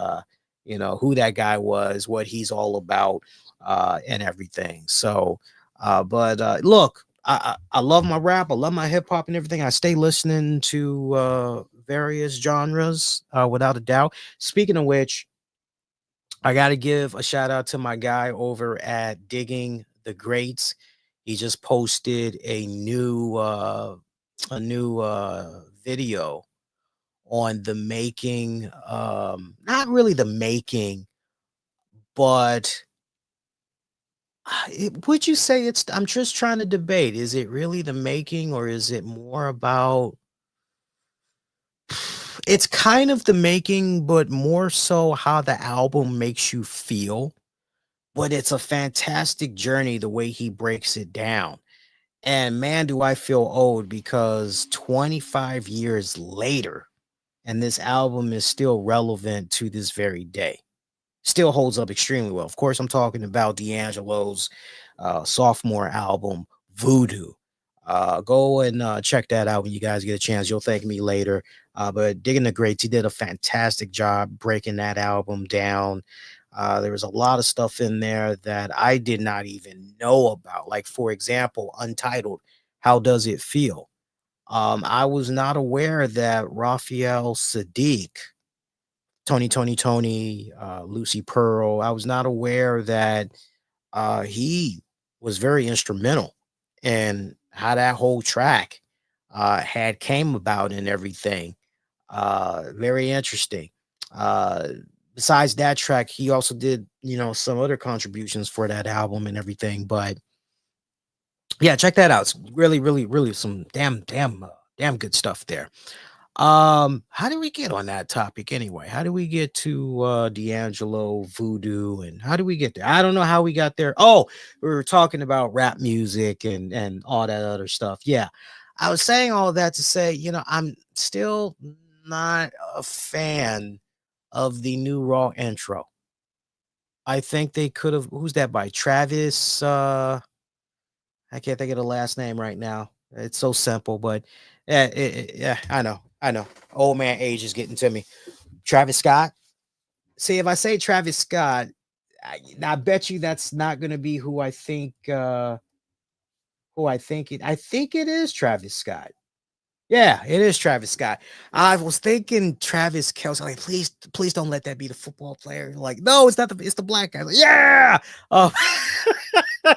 who that guy was, what he's all about, and everything. So, but look, I love my rap. I love my hip hop and everything. I stay listening to various genres without a doubt. Speaking of which, I got to give a shout out to my guy over at Digging the Greats. He just posted a new video on the making, not really the making, but would you say I'm just trying to debate, is it really the making or is it more about, it's kind of the making, but more so how the album makes you feel. But it's a fantastic journey the way he breaks it down. And man, do I feel old because 25 years later, and this album is still relevant to this very day. Still holds up extremely well. Of course, I'm talking about D'Angelo's sophomore album, Voodoo. Go and check that out when you guys get a chance. You'll thank me later. But Digging the Greats, he did a fantastic job breaking that album down. There was a lot of stuff in there that I did not even know about. Like, for example, Untitled, How Does It Feel? I was not aware that Raphael Sadiq, Tony, Lucy Pearl, I was not aware that he was very instrumental in how that whole track had came about and everything. Very interesting. Uh, Besides that track, he also did, some other contributions for that album and everything. But yeah, check that out. It's really, really, really some damn good stuff there. How do we get on that topic anyway? How do we get to D'Angelo Voodoo, and how do we get there? I don't know how we got there. Oh, we were talking about rap music and all that other stuff. Yeah. I was saying all that to say, I'm still not a fan of the new Raw intro. I think they could have, who's that by? Travis I can't think of the last name right now. It's so simple, but yeah, yeah, I know. Old man age is getting to me. Travis Scott. See, if I say Travis Scott, I bet you that's not going to be who I think. Who I think it. I think it is Travis Scott. Yeah, it is Travis Scott. I was thinking Travis Kelce. Like, please don't let that be the football player. Like, no, it's not it's the black guy. Like, yeah.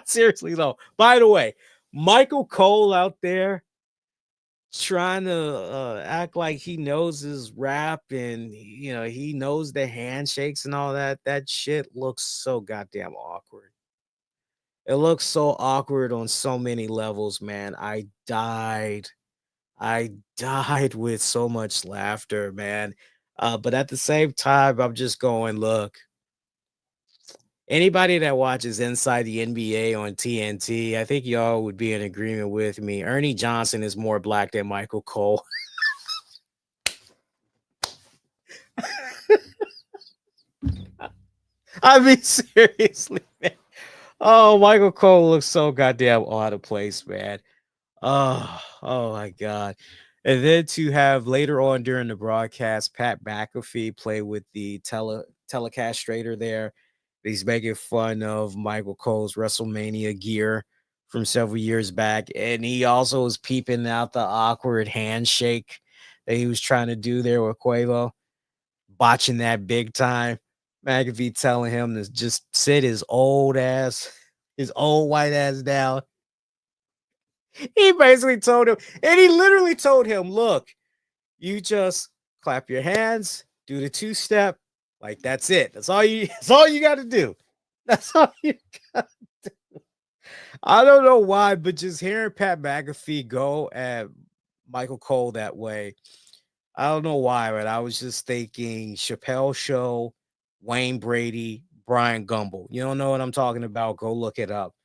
Seriously though. By the way, Michael Cole out there trying to act like he knows his rap and he knows the handshakes and all that. That shit looks so goddamn awkward. It looks so awkward on so many levels, man. I died with so much laughter, man. But at the same time, I'm just going, look, anybody that watches Inside the NBA on TNT, I think y'all would be in agreement with me. Ernie Johnson is more black than Michael Cole. I mean, seriously, man. Oh, Michael Cole looks so goddamn out of place, man. Oh my God. And then to have later on during the broadcast, Pat McAfee play with the telecastrator there. He's making fun of Michael Cole's WrestleMania gear from several years back. And he also was peeping out the awkward handshake that he was trying to do there with Quavo, botching that big time. McAfee telling him to just sit his old white ass down. He basically told him, and he literally told him, look, you just clap your hands, do the two-step, like that's it. That's all you got to do. That's all you got to do. I don't know why, but just hearing Pat McAfee go at Michael Cole that way, I don't know why, but I was just thinking Chappelle Show, Wayne Brady, Brian Gumble. You don't know what I'm talking about? Go look it up.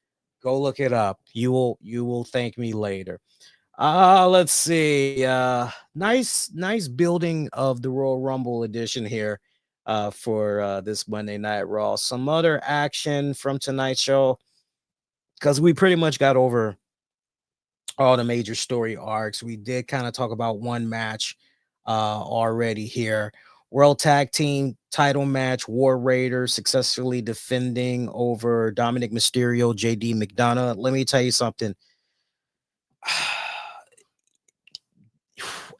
Go look it up. You will thank me later. Let's see. Nice building of the Royal Rumble edition here for this Monday Night Raw. Some other action from tonight's show, because we pretty much got over all the major story arcs. We did kind of talk about one match already here. World Tag Team title match, War Raiders successfully defending over Dominik Mysterio, JD McDonough. Let me tell you something.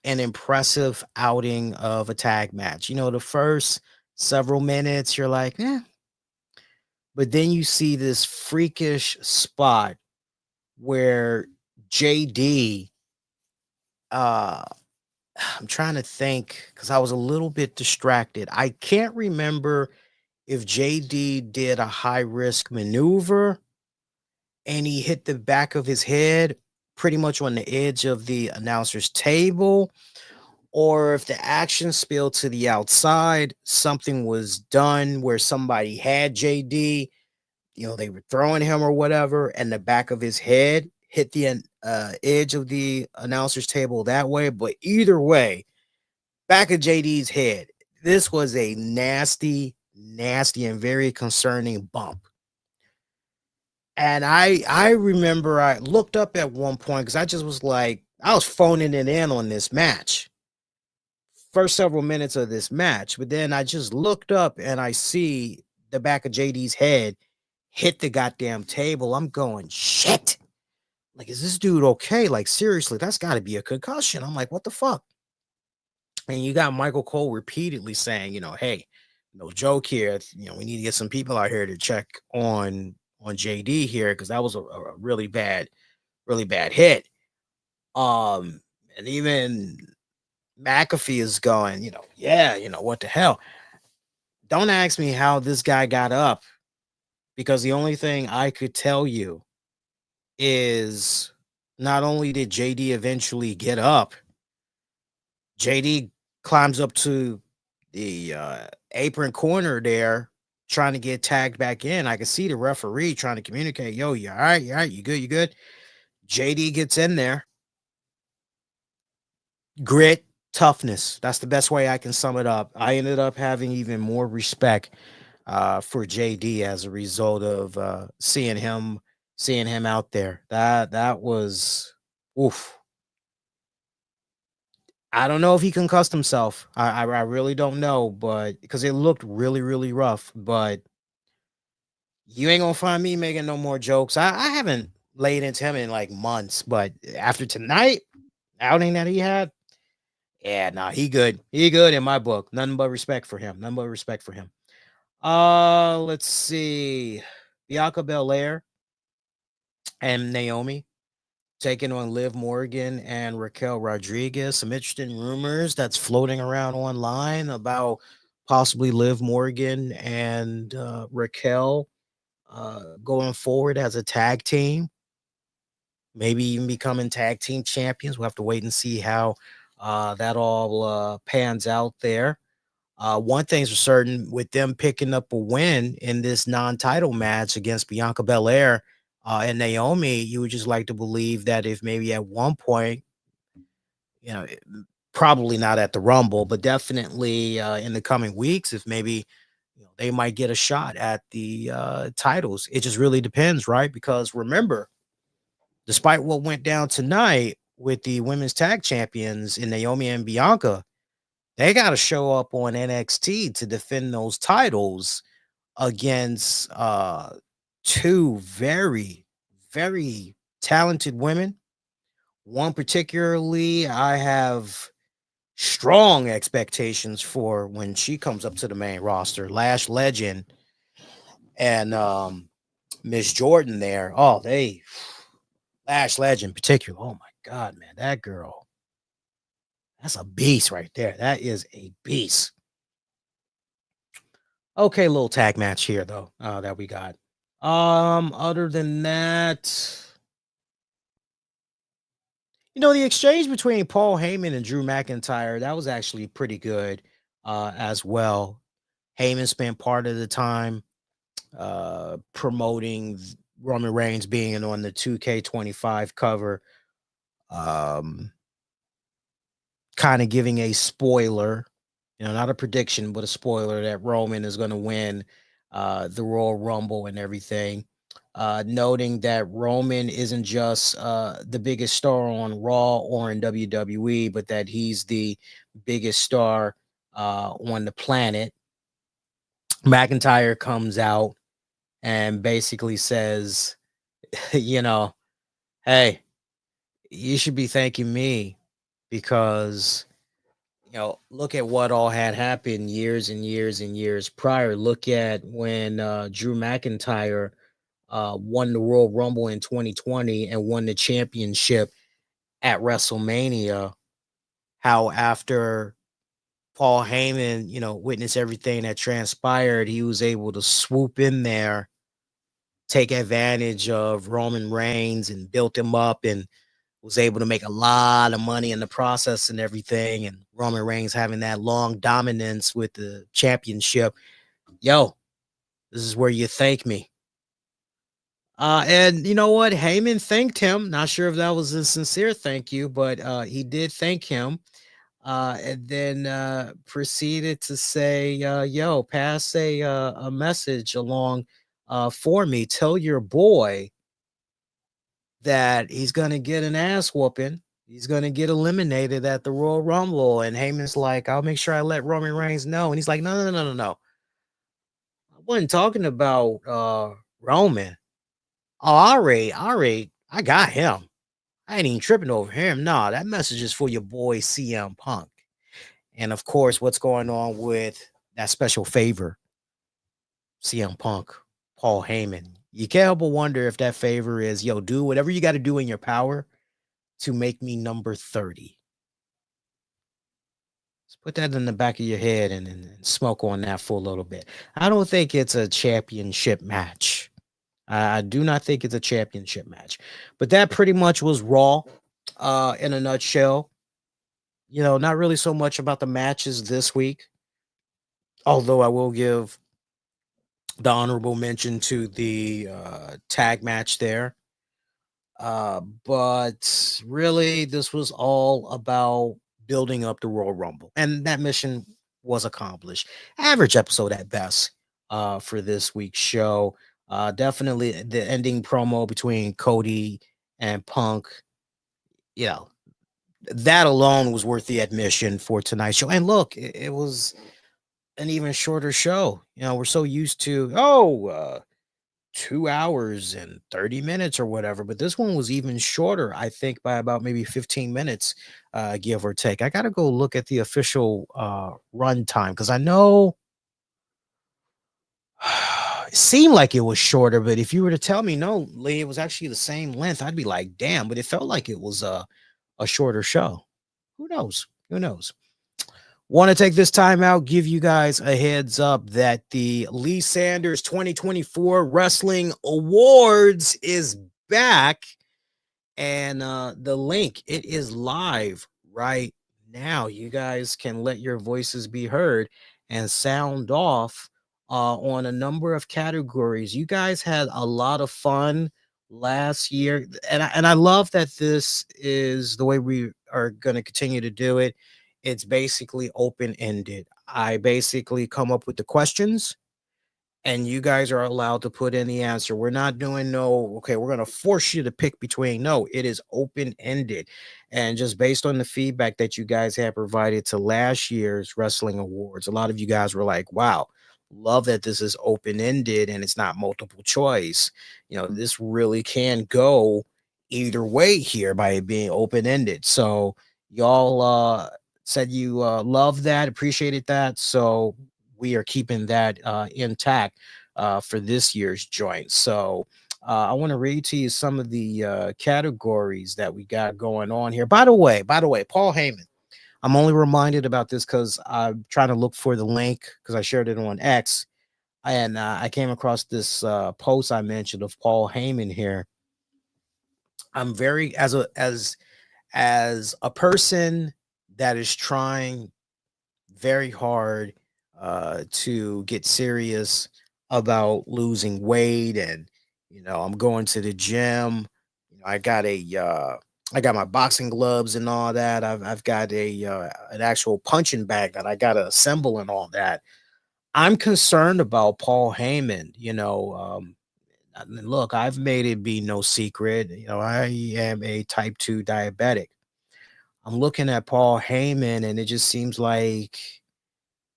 An impressive outing of a tag match. The first several minutes, you're like, eh. But then you see this freakish spot where JD, I'm trying to think because I was a little bit distracted. I can't remember if JD did a high risk maneuver and he hit the back of his head pretty much on the edge of the announcer's table, or if the action spilled to the outside, something was done where somebody had JD, they were throwing him or whatever, and the back of his head hit the edge of the announcer's table that way. But either way, back of JD's head, this was a nasty, and very concerning bump. And I remember I looked up at one point because I just was like, I was phoning it in on this match. First several minutes of this match, but then I just looked up and I see the back of JD's head hit the goddamn table. I'm going, shit. Like, is this dude okay? Like, seriously, that's got to be a concussion. I'm like, what the fuck? And you got Michael Cole repeatedly saying, hey, no joke here. We need to get some people out here to check on JD here because that was a really bad hit. And even McAfee is going, yeah, what the hell? Don't ask me how this guy got up, because the only thing I could tell you is not only did JD eventually get up, JD climbs up to the apron corner there, trying to get tagged back in. I can see the referee trying to communicate, yo, you all right? You all right? You good? JD gets in there. Grit, toughness. That's the best way I can sum it up. I ended up having even more respect for JD as a result of seeing him seeing him out there. That was oof. I don't know if he concussed himself. I really don't know, but because it looked really, really rough. But you ain't gonna find me making no more jokes. I haven't laid into him in like months, but after tonight, outing that he had, yeah, nah, he good. He good in my book. Nothing but respect for him. Nothing but respect for him. Let's see. Bianca Belair and Naomi taking on Liv Morgan and Raquel Rodriguez. Some interesting rumors that's floating around online about possibly Liv Morgan and Raquel going forward as a tag team, maybe even becoming tag team champions. We'll have to wait and see how that all pans out there. One thing's for certain, with them picking up a win in this non-title match against Bianca Belair and Naomi, you would just like to believe that if maybe at one point, you know, probably not at the Rumble, but definitely in the coming weeks, if maybe they might get a shot at the titles. It just really depends, right? Because remember, despite what went down tonight with the women's tag champions in Naomi and Bianca, they got to show up on NXT to defend those titles against two very, very talented women. One particularly, I have strong expectations for when she comes up to the main roster. Lash Legend and Miss Jordan there. Oh, Lash Legend in particular. Oh my God, man, that girl. That's a beast right there. That is a beast. Okay, little tag match here though, that we got. Other than that, the exchange between Paul Heyman and Drew McIntyre, that was actually pretty good, as well. Heyman spent part of the time promoting Roman Reigns being on the 2K25 cover, um, kind of giving a spoiler, not a prediction, but a spoiler that Roman is going to win the Royal Rumble and everything. Noting that Roman isn't just the biggest star on Raw or in WWE, but that he's the biggest star on the planet. McIntyre comes out and basically says, hey, you should be thanking me because look at what all had happened years and years and years prior. Look at when Drew McIntyre won the Royal Rumble in 2020 and won the championship at WrestleMania. How after Paul Heyman, witnessed everything that transpired, he was able to swoop in there, take advantage of Roman Reigns and built him up and was able to make a lot of money in the process and everything. And Roman Reigns having that long dominance with the championship. Yo, this is where you thank me. And you know what? Heyman thanked him. Not sure if that was a sincere thank you, but he did thank him. And then proceeded to say, yo, pass a message along for me. Tell your boy that he's going to get an ass whooping. He's going to get eliminated at the Royal Rumble. And Heyman's like, I'll make sure I let Roman Reigns know. And he's like, no. I wasn't talking about Roman. Oh, I got him. I ain't even tripping over him. Nah, that message is for your boy CM Punk. And of course, what's going on with that special favor, CM Punk, Paul Heyman. You can't help but wonder if that favor is, yo, do whatever you got to do in your power to make me number 30. Let's put that in the back of your head and smoke on that for a little bit. I don't think it's a championship match. I do not think it's a championship match. But that pretty much was Raw in a nutshell. Not really so much about the matches this week. Although I will give the honorable mention to the tag match there. But really, this was all about building up the Royal Rumble. And that mission was accomplished. Average episode at best for this week's show. Definitely the ending promo between Cody and Punk, you know, that alone was worth the admission for tonight's show. And look, it was an even shorter show. We're so used to 2 hours and 30 minutes or whatever, but this one was even shorter, I think, by about maybe 15 minutes, give or take. I got to go look at the official run time because I know it seemed like it was shorter, but if you were to tell me no, Lee, it was actually the same length, I'd be like, damn, but it felt like it was a shorter show. Who knows? Who knows? Want to take this time out, give you guys a heads up that the Lee Sanders 2024 Wrestling Awards is back. And the link, it is live right now. You guys can let your voices be heard and sound off on a number of categories. You guys had a lot of fun last year, and I love that this is the way we are going to continue to do it. It's basically open-ended. I basically come up with the questions and you guys are allowed to put in the answer. We're not doing no, okay, we're going to force you to pick between. No, it is open-ended. And just based on the feedback that you guys have provided to last year's wrestling awards, a lot of you guys were like, wow, love that this is open-ended and it's not multiple choice. This really can go either way here by it being open-ended. So y'all said you love that, appreciated that. So we are keeping that intact for this year's joint. So I want to read to you some of the categories that we got going on here. By the way, Paul Heyman. I'm only reminded about this because I'm trying to look for the link because I shared it on X, and I came across this post I mentioned of Paul Heyman here. I'm very as a person that is trying very hard to get serious about losing weight, and I'm going to the gym. I got my boxing gloves and all that. I've got an actual punching bag that I got to assemble and all that. I'm concerned about Paul Heyman. I mean, look, I've made it be no secret. I am a type 2 diabetic. I'm looking at Paul Heyman, and it just seems like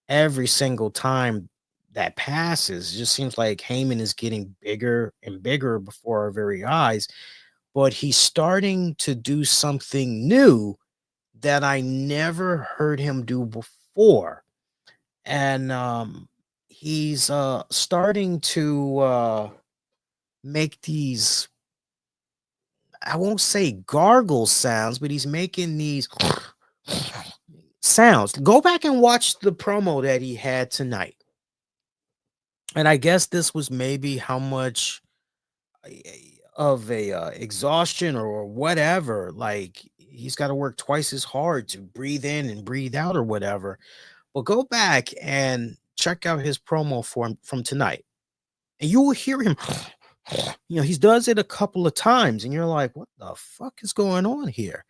every single time that passes, it just seems like Heyman is getting bigger and bigger before our very eyes. But he's starting to do something new that I never heard him do before. And he's starting to make these, I won't say gargle sounds, but he's making these sounds. Go back and watch the promo that he had tonight. And I guess this was maybe how much of a exhaustion or whatever. Like he's got to work twice as hard to breathe in and breathe out or whatever. But go back and check out his promo from tonight, and you will hear him. He does it a couple of times, and you're like, "What the fuck is going on here?"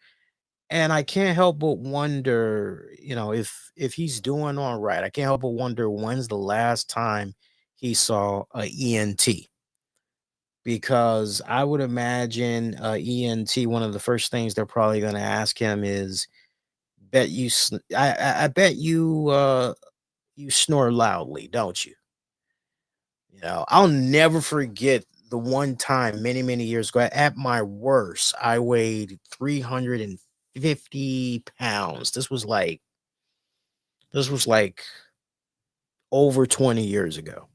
And I can't help but wonder, if he's doing all right. I can't help but wonder when's the last time he saw a ENT, because I would imagine ENT, one of the first things they're probably going to ask him is, I bet you you snore loudly, don't you? I'll never forget the one time many, many years ago at my worst, I weighed 350 pounds. This was like over 20 years ago.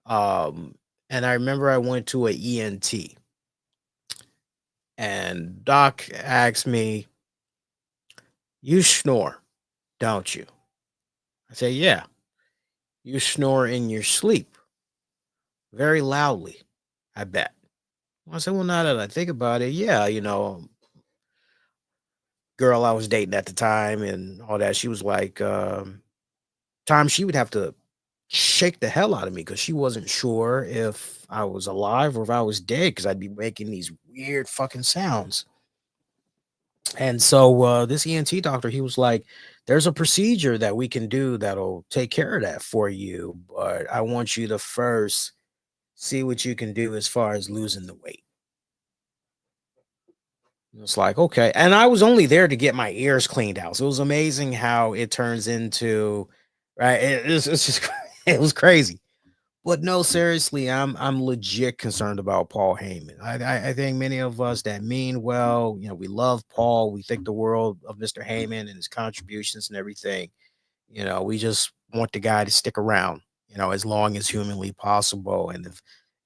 And I remember I went to a ENT, and doc asked me, "You snore, don't you?" I say, "Yeah." "You snore in your sleep very loudly, I bet." I said, "Well, now that I think about it, yeah, girl I was dating at the time and all that, she was like, time she would have to shake the hell out of me because she wasn't sure if I was alive or if I was dead because I'd be making these weird fucking sounds." And so this ENT doctor, he was like, "There's a procedure that we can do that'll take care of that for you, but I want you to first See what you can do as far as losing the weight. It's like, okay. And I was only there to get my ears cleaned out. So it was amazing how it turns into, right. It's just, it was crazy. But no, seriously, I'm legit concerned about Paul Heyman. I think many of us that mean well, we love Paul. We think the world of Mr. Heyman and his contributions and everything. We just want the guy to stick around, as long as humanly possible. And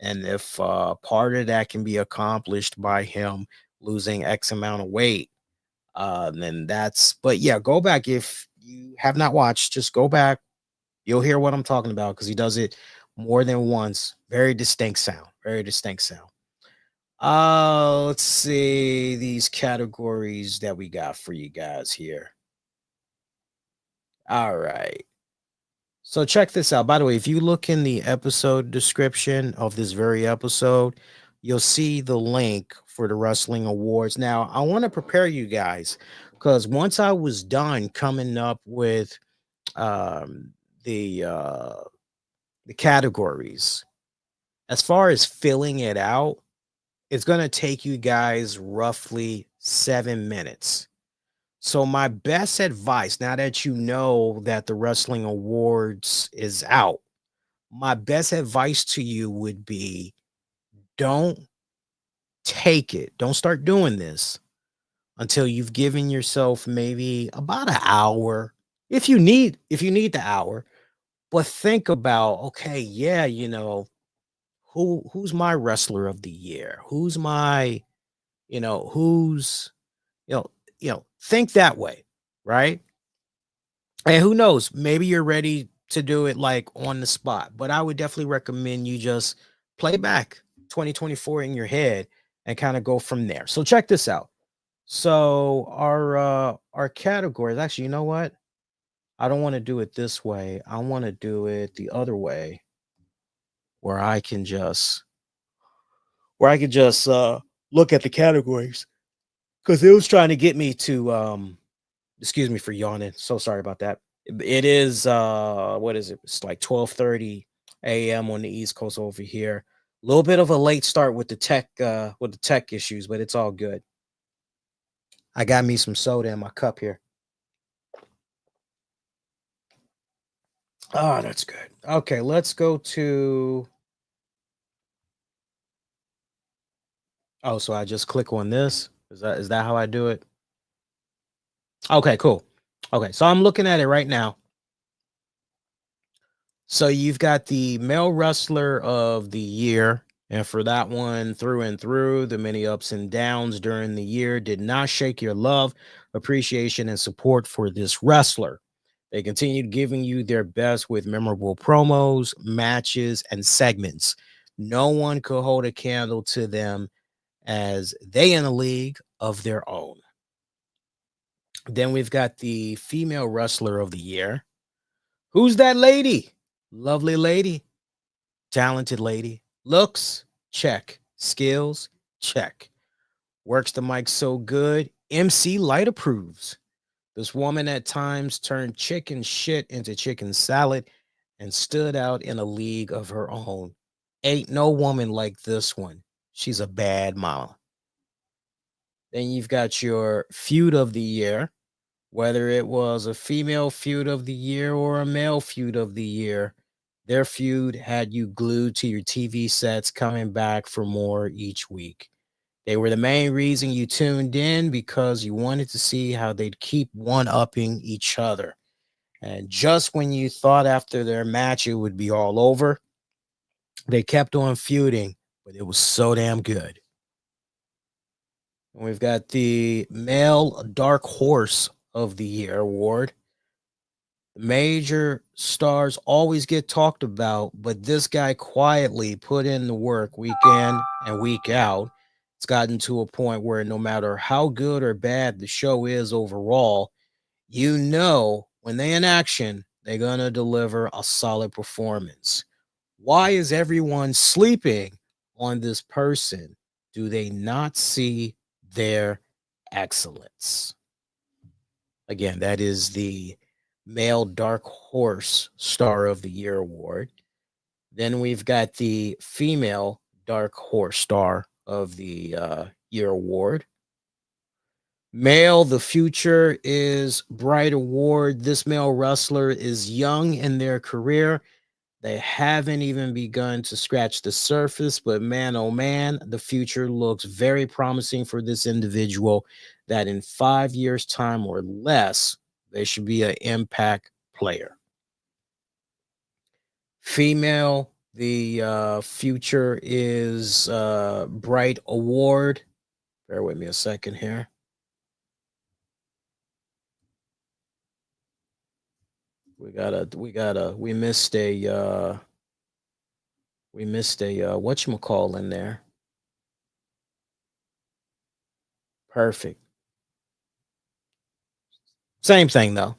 if part of that can be accomplished by him losing X amount of weight, then that's. But yeah, go back if you have not watched. Just go back. You'll hear what I'm talking about because he does it more than once. Very distinct sound. Very distinct sound. Let's see these categories that we got for you guys here. All right. So check this out. By the way, if you look in the episode description of this very episode, you'll see the link for the wrestling awards. Now, I want to prepare you guys because once I was done coming up with um, the categories, as far as filling it out, it's going to take you guys roughly 7 minutes. So my best advice, now that you know that the wrestling awards is out, my best advice to you would be don't take it. Don't start doing this until you've given yourself maybe about an hour. If you need the hour, but think about, okay, yeah, who's my wrestler of the year? Who's my, who's, think that way, right? And who knows, maybe you're ready to do it like on the spot, but I would definitely recommend you just play back 2024 in your head and kind of go from there. So check this out. So our categories, actually, you know what? I don't want to do it this way. I want to do it the other way where I can just look at the categories because it was trying to get me to excuse me for yawning. So sorry about that. It is what is it? It's like 12:30 a.m. on the East Coast over here. A little bit of a late start with the tech issues, but it's all good. I got me some soda in my cup here. Oh, that's good. Okay, let's go to. Oh, so I just click on this. Is that how I do it? Okay, cool. Okay, so I'm looking at it right now. So you've got the male wrestler of the year. And for that one, through and through, the many ups and downs during the year did not shake your love, appreciation, and support for this wrestler. They continued giving you their best with memorable promos, matches, and segments. No one could hold a candle to them as they in a league of their own. Then we've got the female wrestler of the year. Who's that lady? Lovely lady, talented lady. Looks, check. Skills, check. Works the mic so good. MC Light approves. This woman at times turned chicken shit into chicken salad and stood out in a league of her own. Ain't no woman like this one. She's a bad mama. Then you've got your feud of the year, whether it was a female feud of the year or a male feud of the year. Their feud had you glued to your TV sets, coming back for more each week. They were the main reason you tuned in because you wanted to see how they'd keep one-upping each other. And just when you thought after their match it would be all over, they kept on feuding, but it was so damn good. And we've got the male dark horse of the year award. The major stars always get talked about, but this guy quietly put in the work week in and week out. It's gotten to a point where no matter how good or bad the show is overall, when they in action, they're going to deliver a solid performance. Why is everyone sleeping on this person? Do they not see their excellence? Again, that is the male dark horse star of the year award. Then we've got the female Dark Horse Star of the Year award. Male, the future is bright award. This male wrestler is young in their career. They haven't even begun to scratch the surface, but man, oh man, the future looks very promising for this individual that in 5 years' time or less, they should be an impact player. Female, the future is bright award. Bear with me a second here. We missed a whatchamacall in there. Perfect. Same thing though. All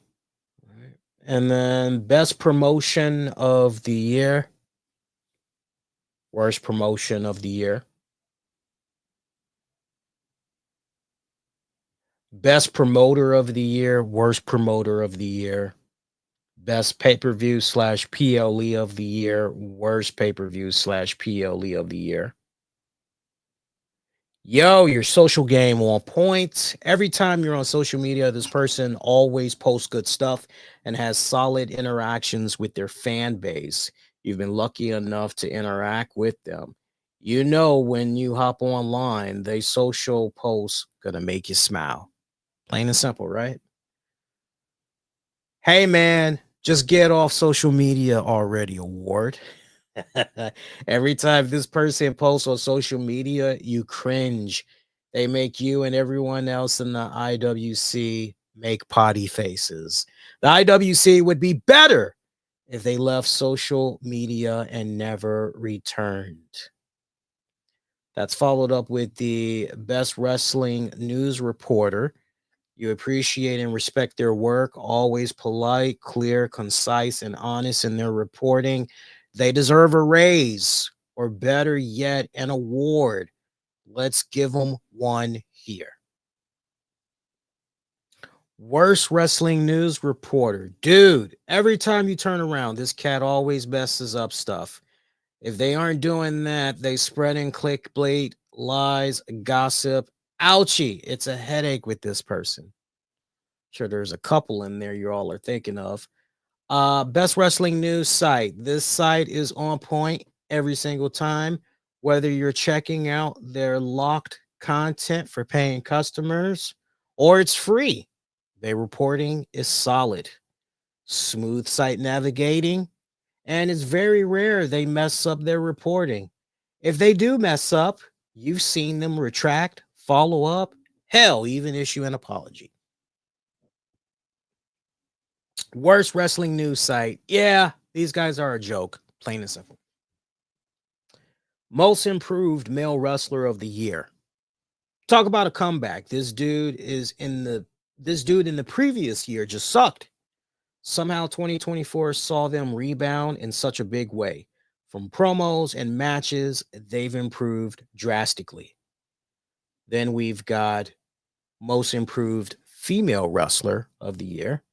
right. And then best promotion of the year. Worst promotion of the year. Best promoter of the year, worst promoter of the year. Best pay-per-view / PLE of the year, worst pay-per-view / PLE of the year. Yo, your social game on point. Every time you're on social media, this person always posts good stuff and has solid interactions with their fan base. You've been lucky enough to interact with them. You know, when you hop online, they social posts gonna make you smile. Plain and simple, right? Hey man, just get off social media already, award. Every time this person posts on social media, you cringe. They make you and everyone else in the IWC make potty faces. The IWC would be better if they left social media and never returned. That's followed up with the best wrestling news reporter. You appreciate and respect their work, always polite, clear, concise, and honest in their reporting. They deserve a raise, or better yet, an award. Let's give them one here. Worst wrestling news reporter. Dude, every time you turn around, this cat always messes up stuff. If they aren't doing that, they spreading clickbait, lies, gossip. Ouchie, it's a headache with this person. Sure, there's a couple in there you all are thinking of. Best wrestling news site. This site is on point every single time. Whether you're checking out their locked content for paying customers or it's free, their reporting is solid. Smooth site navigating, and it's very rare they mess up their reporting. If they do mess up, you've seen them retract, follow up, hell, even issue an apology. Worst wrestling news site. Yeah, these guys are a joke, plain and simple. Most improved male wrestler of the year. Talk about a comeback. This dude in the previous year just sucked. Somehow 2024 saw them rebound in such a big way. From promos and matches, they've improved drastically. Then we've got most improved female wrestler of the year.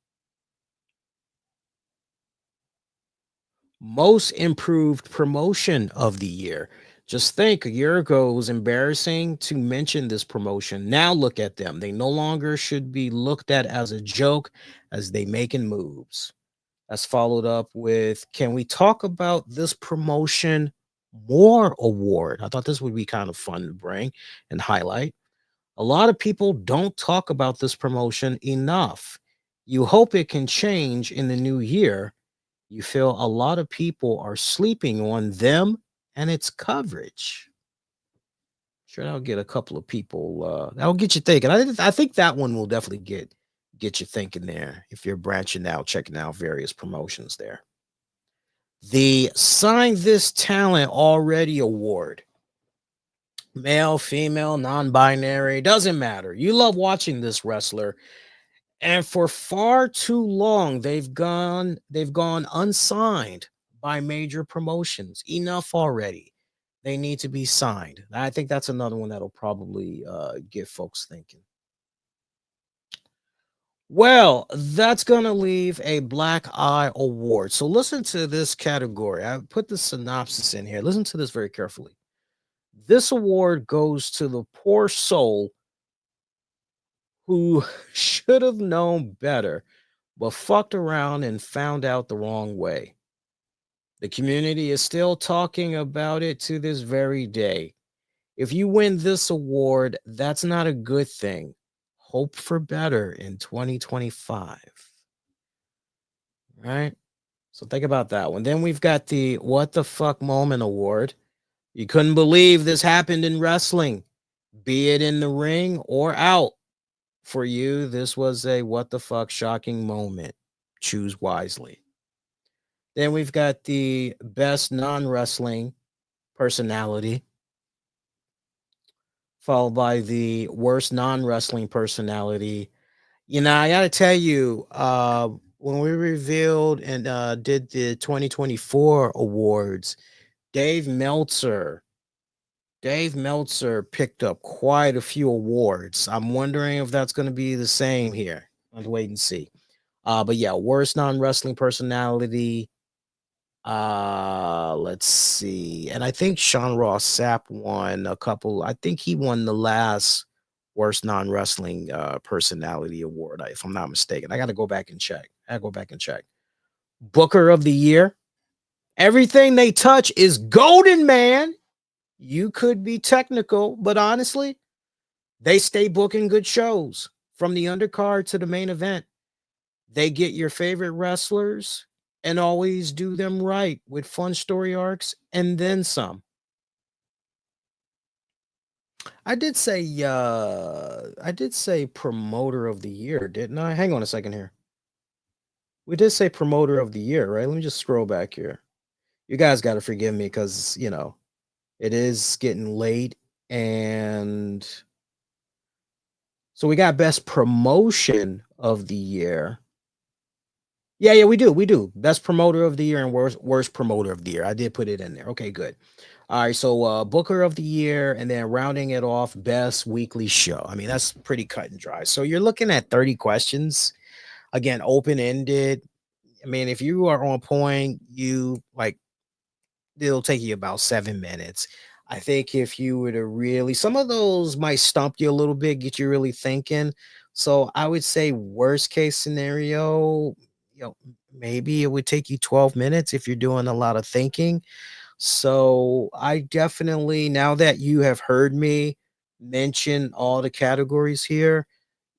Most improved promotion of the year. Just think, a year ago it was embarrassing to mention this promotion. Now look at them. They no longer should be looked at as a joke as they making moves. That's followed up with, can we talk about this promotion more award? I thought this would be kind of fun to bring and highlight. A lot of people don't talk about this promotion enough. You hope it can change in the new year. You feel a lot of people are sleeping on them and its coverage. Sure, that'll get a couple of people. That'll get you thinking. I think that one will definitely get you thinking there if you're branching out, checking out various promotions there. The Sign This Talent Already Award. Male, female, non-binary, doesn't matter. You love watching this wrestler. And for far too long, they've gone unsigned by major promotions. Enough already. They need to be signed. I think that's another one that'll probably get folks thinking. Well, that's going to leave a Black Eye Award. So listen to this category. I put the synopsis in here. Listen to this very carefully. This award goes to the poor soul who should have known better, but fucked around and found out the wrong way. The community is still talking about it to this very day. If you win this award, that's not a good thing. Hope for better in 2025. Right? So think about that one. Then we've got the What the Fuck Moment Award. You couldn't believe this happened in wrestling, be it in the ring or out. For you, this was a what the fuck shocking moment. Choose wisely. Then we've got the Best Non Wrestling Personality, followed by the Worst Non Wrestling Personality. You know, I got to tell you, when we revealed and did the 2024 awards, Dave Meltzer Dave Meltzer picked up quite a few awards. I'm wondering if that's going to be the same here. Let's wait and see. But yeah, worst non-wrestling personality. Let's see. And I think Sean Ross Sapp won a couple. I think he won the last worst non-wrestling personality award, if I'm not mistaken. I got to go back and check. Booker of the Year. Everything they touch is golden, man. You could be technical, but honestly, they stay booking good shows from the undercard to the main event. They get your favorite wrestlers and always do them right with fun story arcs and then some. I did say promoter of the year, didn't I? Hang on a second here. We did say promoter of the year, right? Let me just scroll back here. You guys got to forgive me because, it is getting late. And so we got best promotion of the year. Yeah, we do. Best promoter of the year and worst promoter of the year. I did put it in there. Okay, good. All right, so Booker of the year, and then rounding it off, best weekly show. I mean, that's pretty cut and dry. So you're looking at 30 questions. Again, open-ended. I mean, if you are on point, it'll take you about 7 minutes. I think if you were to really, some of those might stump you a little bit, get you really thinking. So I would say worst case scenario, maybe it would take you 12 minutes if you're doing a lot of thinking. So I definitely, now that you have heard me mention all the categories here,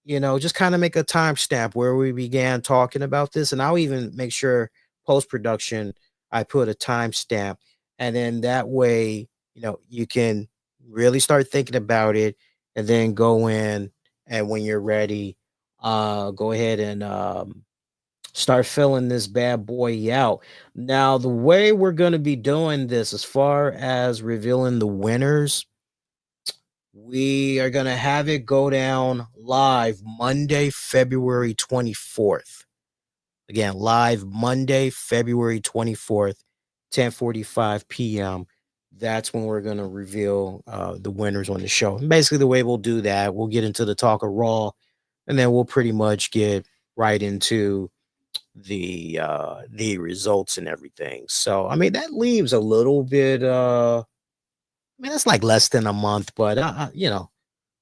just kind of make a timestamp where we began talking about this. And I'll even make sure post-production, I put a timestamp. And then that way, you can really start thinking about it and then go in. And when you're ready, go ahead and start filling this bad boy out. Now, the way we're going to be doing this, as far as revealing the winners, we are going to have it go down live Monday, February 24th. Again, live Monday, February 24th, 10:45 p.m. That's when we're going to reveal the winners on the show. And basically, the way we'll do that, we'll get into the talk of Raw, and then we'll pretty much get right into the results and everything. So, I mean, that leaves a little bit. That's like less than a month, but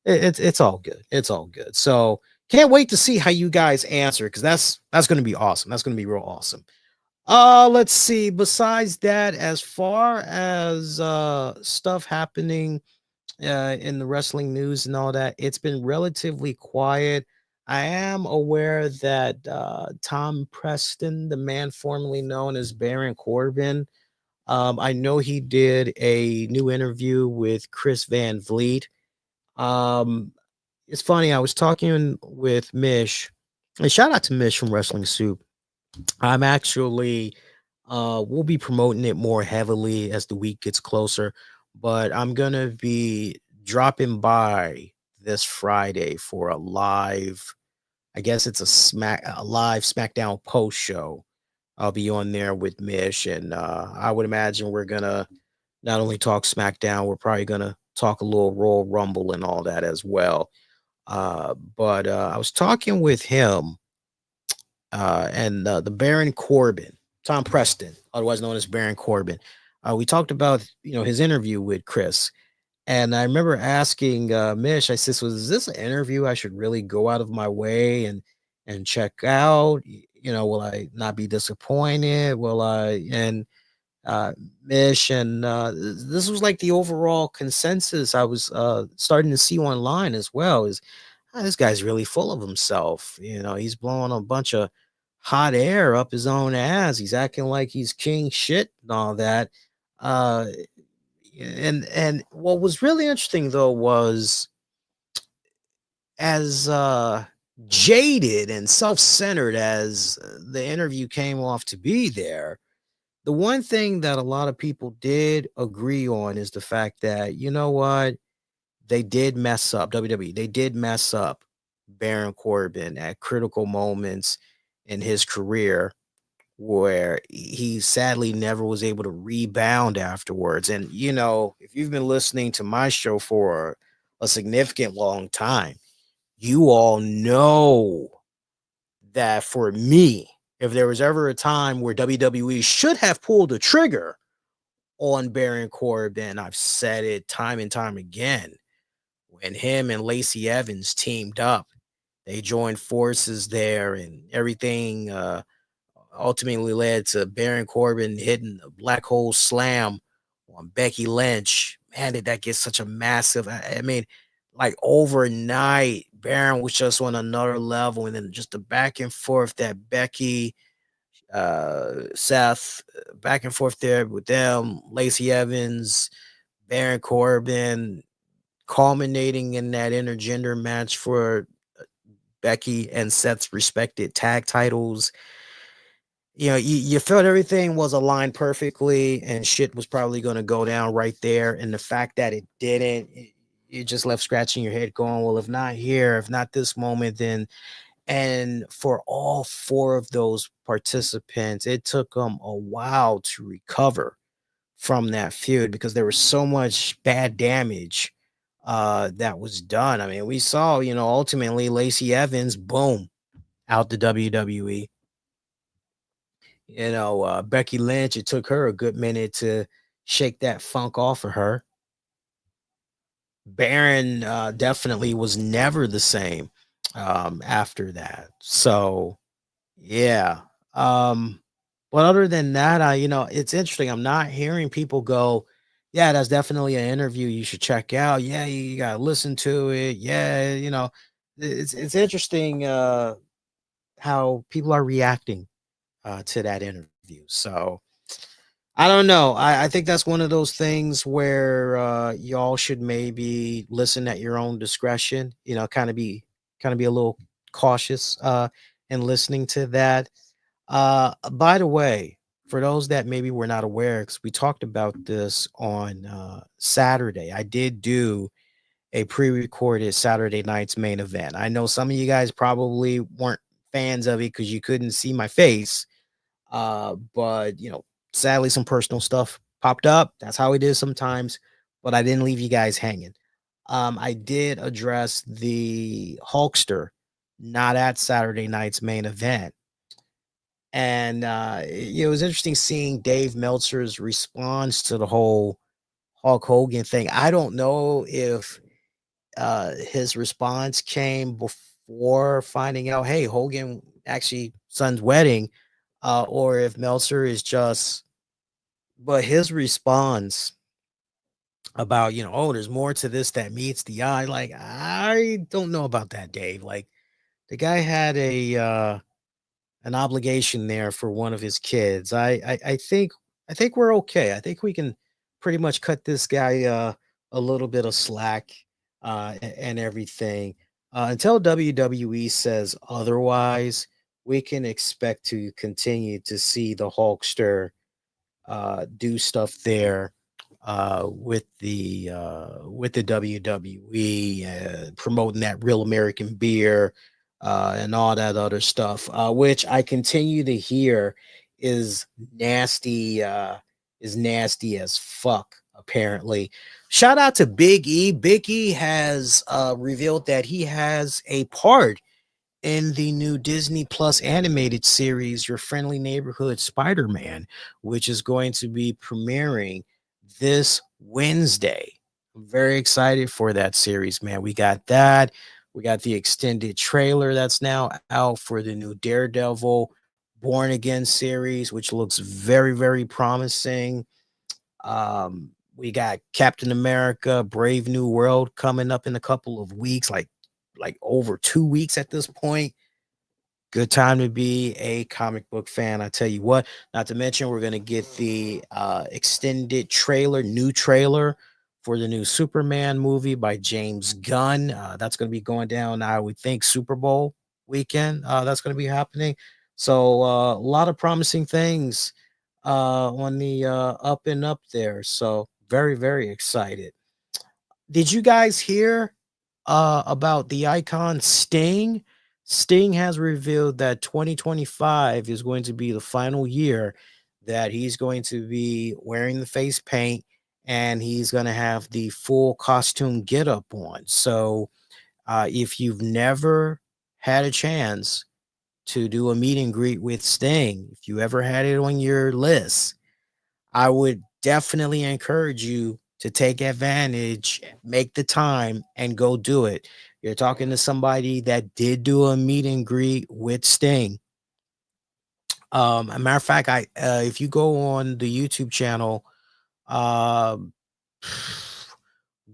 it's all good. It's all good. So can't wait to see how you guys answer, because that's going to be awesome. That's going to be real awesome. Let's see. Besides that, as far as stuff happening in the wrestling news and all that, it's been relatively quiet. I am aware that Tom Preston, the man formerly known as Baron Corbin, I know he did a new interview with Chris Van Vliet. It's funny, I was talking with Mish, and shout out to Mish from Wrestling Soup. I'm actually we'll be promoting it more heavily as the week gets closer, but I'm gonna be dropping by this Friday for a live, I guess it's a live SmackDown post show. I'll be on there with Mish, and I would imagine we're gonna not only talk SmackDown, we're probably gonna talk a little Royal Rumble and all that as well. But I was talking with him and the Baron Corbin, Tom Preston, otherwise known as Baron Corbin. We talked about his interview with Chris, and I remember asking Mish. I said, "Was this an interview I should really go out of my way and check out? Will I not be disappointed? Will I?" And uh, Mish, and this was like the overall consensus I was starting to see online as well. Is this guy's really full of himself? He's blowing a bunch of hot air up his own ass. He's acting like he's king shit and all that. Uh, and what was really interesting though was as jaded and self-centered as the interview came off to be there, the one thing that a lot of people did agree on is the fact that, you know what, they did mess up WWE. They did mess up Baron Corbin at critical moments in his career where he sadly never was able to rebound afterwards. And if you've been listening to my show for a significant long time, you all know that for me, if there was ever a time where WWE should have pulled the trigger on Baron Corbin, I've said it time and time again. When him and Lacey Evans teamed up, they joined forces there, and everything ultimately led to Baron Corbin hitting the black hole slam on Becky Lynch. Man, did that get such a massive? I mean, like overnight, Baron was just on another level, and then just the back and forth that Becky, Seth, back and forth there with them, Lacey Evans, Baron Corbin, culminating in that intergender match for Becky and Seth's respected tag titles. You felt everything was aligned perfectly and shit was probably going to go down right there. And the fact that it didn't, you just left scratching your head going, well, if not here, if not this moment, then. And for all four of those participants, it took them a while to recover from that feud because there was so much bad damage that was done. I mean, we saw, ultimately Lacey Evans, boom, out the WWE. Becky Lynch, it took her a good minute to shake that funk off of her. Baron definitely was never the same after that. So, yeah. But other than that, it's interesting. I'm not hearing people go, yeah, that's definitely an interview you should check out. Yeah, you gotta listen to it. Yeah, it's interesting how people are reacting to that interview. So I don't know. I think that's one of those things where y'all should maybe listen at your own discretion. Kind of be a little cautious in listening to that. By the way, for those that maybe were not aware, because we talked about this on Saturday, I did do a pre-recorded Saturday night's main event. I know some of you guys probably weren't fans of it because you couldn't see my face. But sadly, some personal stuff popped up. That's how it is sometimes. But I didn't leave you guys hanging. I did address the Hulkster, not at Saturday night's main event. And it was interesting seeing Dave Meltzer's response to the whole Hulk Hogan thing. I don't know if his response came before finding out, hey, Hogan actually son's wedding, or if Meltzer is just, but his response about, oh, there's more to this that meets the eye. Like, I don't know about that, Dave. Like, the guy had an obligation there for one of his kids. I think we're okay. I think we can pretty much cut this guy a little bit of slack and everything. Until WWE says otherwise, we can expect to continue to see the Hulkster do stuff there with the WWE, promoting that real American beer and all that other stuff, which I continue to hear is nasty as fuck. apparently. Shout out to Big E. Big E has revealed that he has a part in the new Disney Plus animated series, Your Friendly Neighborhood Spider-Man, which is going to be premiering this Wednesday. I'm very excited for that series, man. We got that. We got the extended trailer that's now out for the new Daredevil Born Again series, which looks very, very promising. We got Captain America Brave New World coming up in a couple of weeks, like over 2 weeks at this point. Good time to be a comic book fan. I tell you what, not to mention, we're going to get the extended trailer, new trailer for the new Superman movie by James Gunn. That's going to be going down, I would think, Super Bowl weekend. That's going to be happening. So a lot of promising things on the up and up there. So very, very excited. Did you guys hear about the icon Sting? Sting has revealed that 2025 is going to be the final year that he's going to be wearing the face paint and he's going to have the full costume get up on. So if you've never had a chance to do a meet and greet with Sting, if you ever had it on your list, I would definitely encourage you to take advantage, make the time, and go do it. You're talking to somebody that did do a meet and greet with Sting. A matter of fact, if you go on the YouTube channel, uh,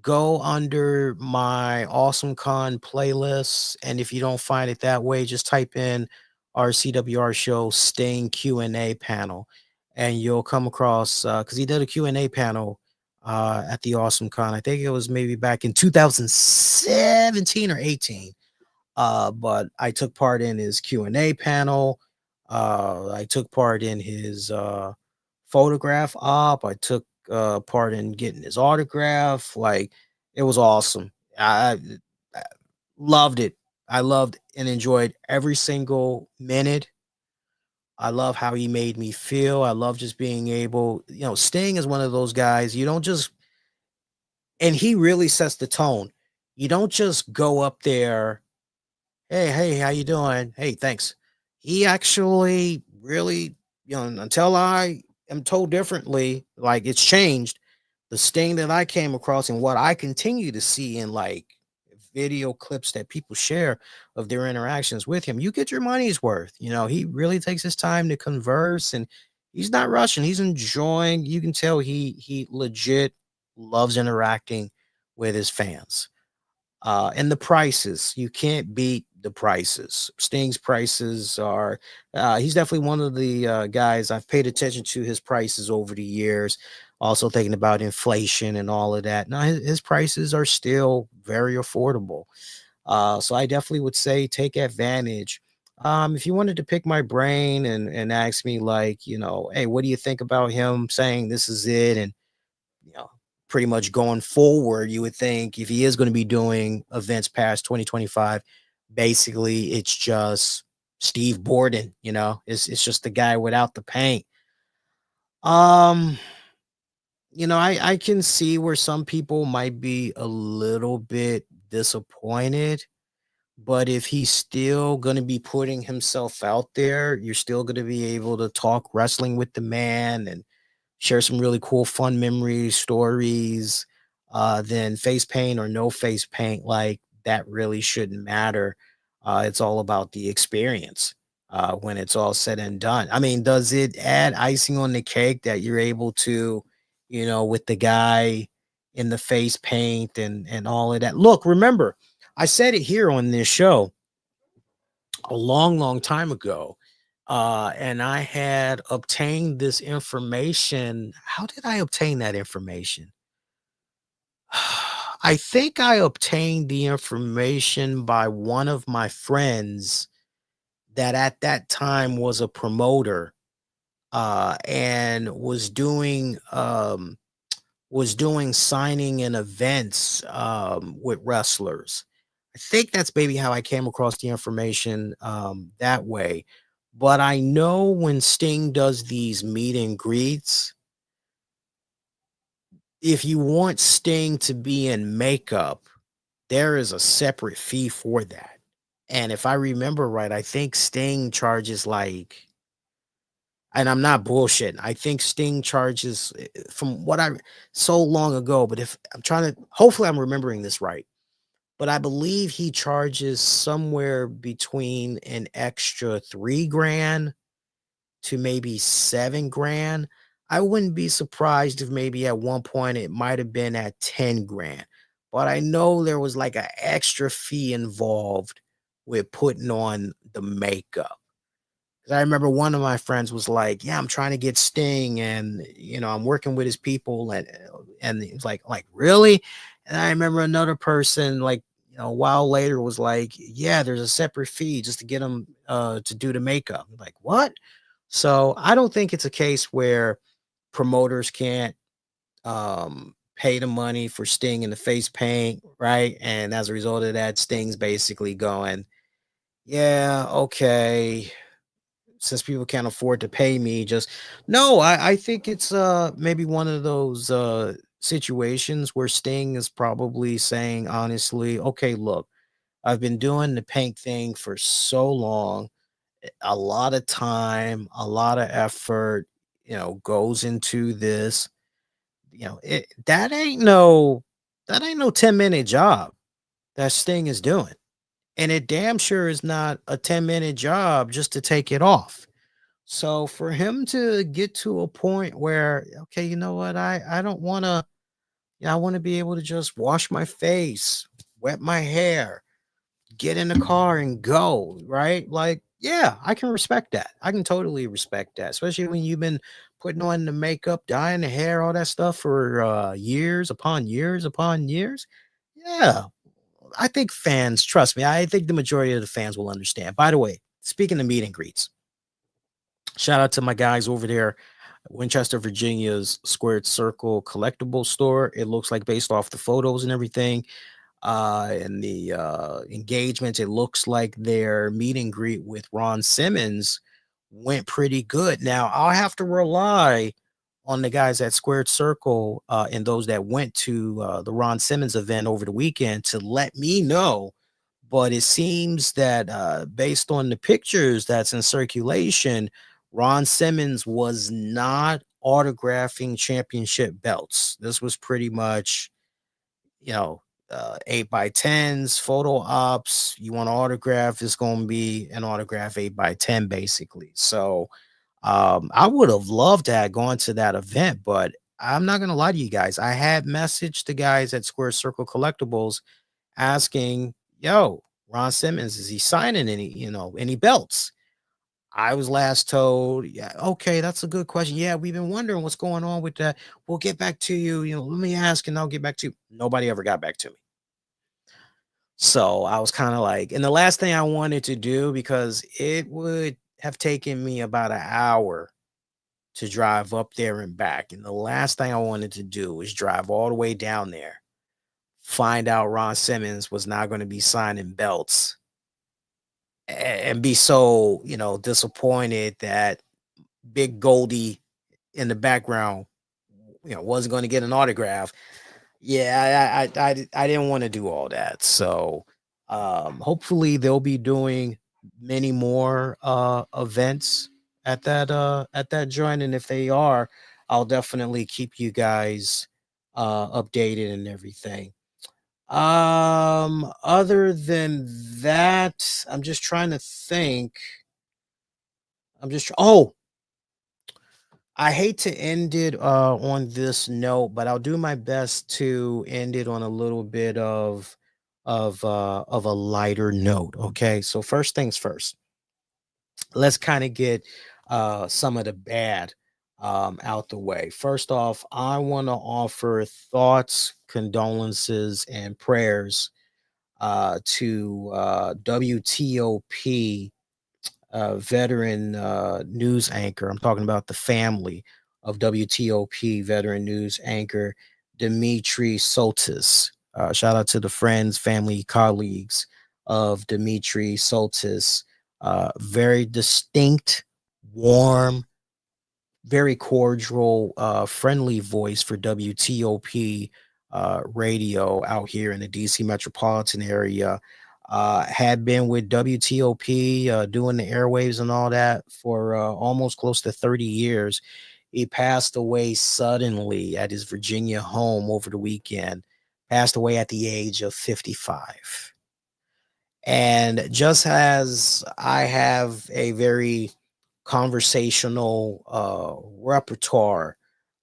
go under my Awesome Con playlist, and if you don't find it that way, just type in our CWR show Sting Q&A panel, and you'll come across because he did a Q&A panel at the Awesome Con. I think it was maybe back in 2017 or 18. But I took part in his Q&A panel. I took part in his photograph op. I took part in getting his autograph. Like, it was awesome. I loved it. I loved and enjoyed every single minute. I love how he made me feel. I love just being able, Sting is one of those guys. You don't just, and he really sets the tone. You don't just go up there, hey, how you doing? Hey, thanks. He actually really, until I am told differently, like, it's changed. The Sting that I came across and what I continue to see in like video clips that people share of their interactions with him, you get your money's worth. He really takes his time to converse and he's not rushing. He's enjoying. You can tell he legit loves interacting with his fans. And the prices, you can't beat the prices. Sting's prices are, he's definitely one of the guys I've paid attention to his prices over the years. Also thinking about inflation and all of that. Now, his prices are still very affordable. So I definitely would say take advantage. If you wanted to pick my brain and ask me, like, hey, what do you think about him saying this is it? And, you know, pretty much going forward, you would think if he is going to be doing events past 2025, basically it's just Steve Borden, it's just the guy without the paint. Um, I can see where some people might be a little bit disappointed, but if he's still going to be putting himself out there, you're still going to be able to talk wrestling with the man and share some really cool, fun memories, stories, then face paint or no face paint, like that really shouldn't matter. It's all about the experience when it's all said and done. I mean, does it add icing on the cake that you're able to, with the guy in the face paint and all of that? Look, remember, I said it here on this show a long, long time ago. And I had obtained this information. How did I obtain that information? I think I obtained the information by one of my friends that at that time was a promoter and was doing signing and events with wrestlers. I think that's maybe how I came across the information that way. But I know when Sting does these meet and greets, if you want Sting to be in makeup, there is a separate fee for that. And if I remember right, I think Sting charges like, and I'm not bullshitting, I think Sting charges from what I so long ago, but if I'm trying to, hopefully I'm remembering this right, but I believe he charges somewhere between an extra 3 grand to maybe 7 grand. I wouldn't be surprised if maybe at one point it might have been at 10 grand. But I know there was like an extra fee involved with putting on the makeup. 'Cause I remember one of my friends was like, "Yeah, I'm trying to get Sting, and I'm working with his people," and he was like, "Really?" And I remember another person, like, a while later, was like, "Yeah, there's a separate fee just to get him to do the makeup." I'm like, what? So I don't think it's a case where promoters can't pay the money for Sting in the face paint, right? And as a result of that, Sting's basically going, "Yeah, okay, since people can't afford to pay me, just no." I think it's maybe one of those situations where Sting is probably saying honestly, "Okay, look, I've been doing the paint thing for so long, a lot of time, a lot of effort, goes into this. That ain't no 10-minute job that Sting is doing. And it damn sure is not a 10-minute job just to take it off." So for him to get to a point where, okay, you know what, I don't want to, I want to be able to just wash my face, wet my hair, get in the car and go, right? Like, yeah, I can respect that. I can totally respect that, especially when you've been putting on the makeup, dyeing the hair, all that stuff for years upon years upon years. Yeah, I think fans, trust me, I think the majority of the fans will understand. By the way, speaking of meet and greets, shout out to my guys over there, Winchester, Virginia's Squared Circle collectible store. It looks like, based off the photos and everything, and the engagements, it looks like their meet and greet with Ron Simmons went pretty good. Now I'll have to rely on the guys at Squared Circle and those that went to the Ron Simmons event over the weekend to let me know. But it seems that based on the pictures that's in circulation, Ron Simmons was not autographing championship belts. This was pretty much, you know, 8x10s, photo ops. You want to autograph, it's going to be an autograph 8x10, basically. So I would have loved to have gone to that event, but I'm not going to lie to you guys. I had messaged the guys at Square Circle Collectibles asking, "Yo, Ron Simmons, is he signing any belts?" I was last told, "Yeah, okay, that's a good question. Yeah, we've been wondering what's going on with that. We'll get back to you. Let me ask and I'll get back to you." Nobody ever got back to me. So I was kind of like, and the last thing I wanted to do, because it would have taken me about an hour to drive up there and back. And the last thing I wanted to do was drive all the way down there, find out Ron Simmons was not going to be signing belts, and be so, disappointed that Big Goldie in the background, wasn't going to get an autograph. Yeah, I didn't want to do all that. So hopefully they'll be doing many more events at that joint. And if they are, I'll definitely keep you guys updated and everything. Other than that, I'm just trying to think. Oh, I hate to end it on this note, but I'll do my best to end it on a little bit of a lighter note. Okay, so first things first, let's kind of get some of the bad out the way. First off, I want to offer thoughts, condolences, and prayers to WTOP veteran news anchor. I'm talking about the family of WTOP veteran news anchor Dimitri Soltis. Shout out to the friends, family, colleagues of Dimitri Soltis. Very distinct, warm, very cordial, friendly voice for WTOP radio out here in the DC metropolitan area. Had been with WTOP doing the airwaves and all that for almost close to 30 years. He passed away suddenly at his Virginia home over the weekend, passed away at the age of 55. And just as I have a very conversational repertoire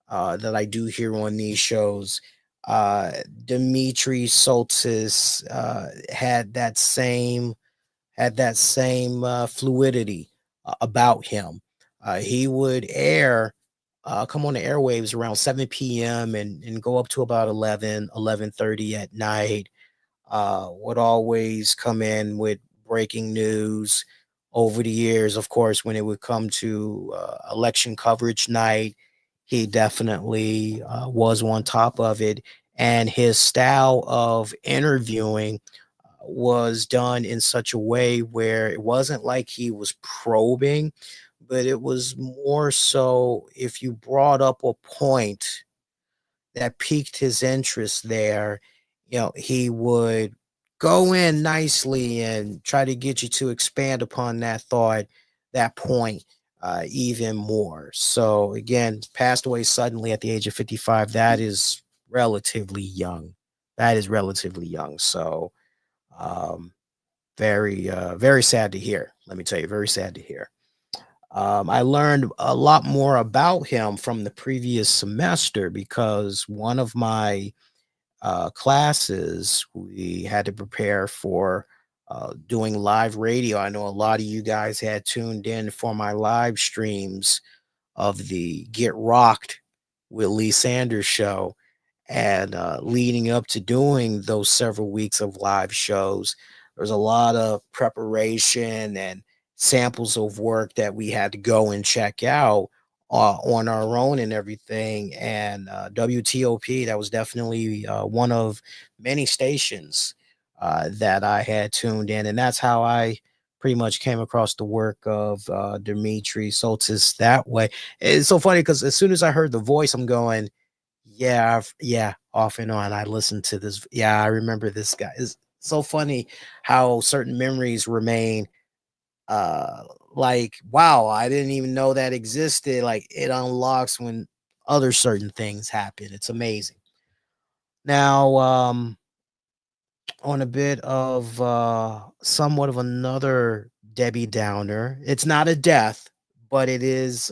that I do here on these shows, Dimitri Soltis had that same fluidity about him. He would come on the airwaves around 7 p.m. and go up to about 11:30 at night. Would always come in with breaking news over the years. Of course, when it would come to election coverage night, he definitely was on top of it. And his style of interviewing was done in such a way where it wasn't like he was probing, but it was more so if you brought up a point that piqued his interest there, he would go in nicely and try to get you to expand upon that thought, that point, even more. So again, passed away suddenly at the age of 55. That is relatively young. That is relatively young. So um, very sad to hear. Let me tell you, very sad to hear. I learned a lot more about him from the previous semester because one of my classes we had to prepare for doing live radio. I know a lot of you guys had tuned in for my live streams of the Get Rocked with Lee Sanders show. And leading up to doing those several weeks of live shows, there's a lot of preparation and samples of work that we had to go and check out on our own and everything. And WTOP, that was definitely one of many stations that I had tuned in. And that's how I pretty much came across the work of Dimitri Soltis that way. It's so funny because as soon as I heard the voice, I'm going, yeah, yeah, off and on. I listened to this. Yeah, I remember this guy. It's so funny how certain memories remain. Uh, like, wow, I didn't even know that existed. Like, it unlocks when other certain things happen. It's amazing. Now, on a bit of somewhat of another Debbie Downer. It's not a death, but it is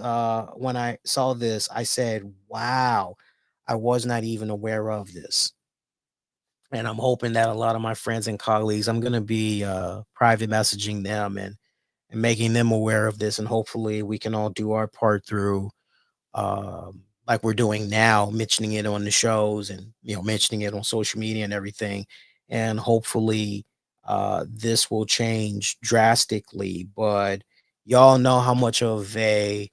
when I saw this, I said, wow, I was not even aware of this. And I'm hoping that a lot of my friends and colleagues, I'm gonna be private messaging them and making them aware of this. And hopefully we can all do our part through like we're doing now, mentioning it on the shows and mentioning it on social media and everything. And hopefully this will change drastically. But y'all know how much of a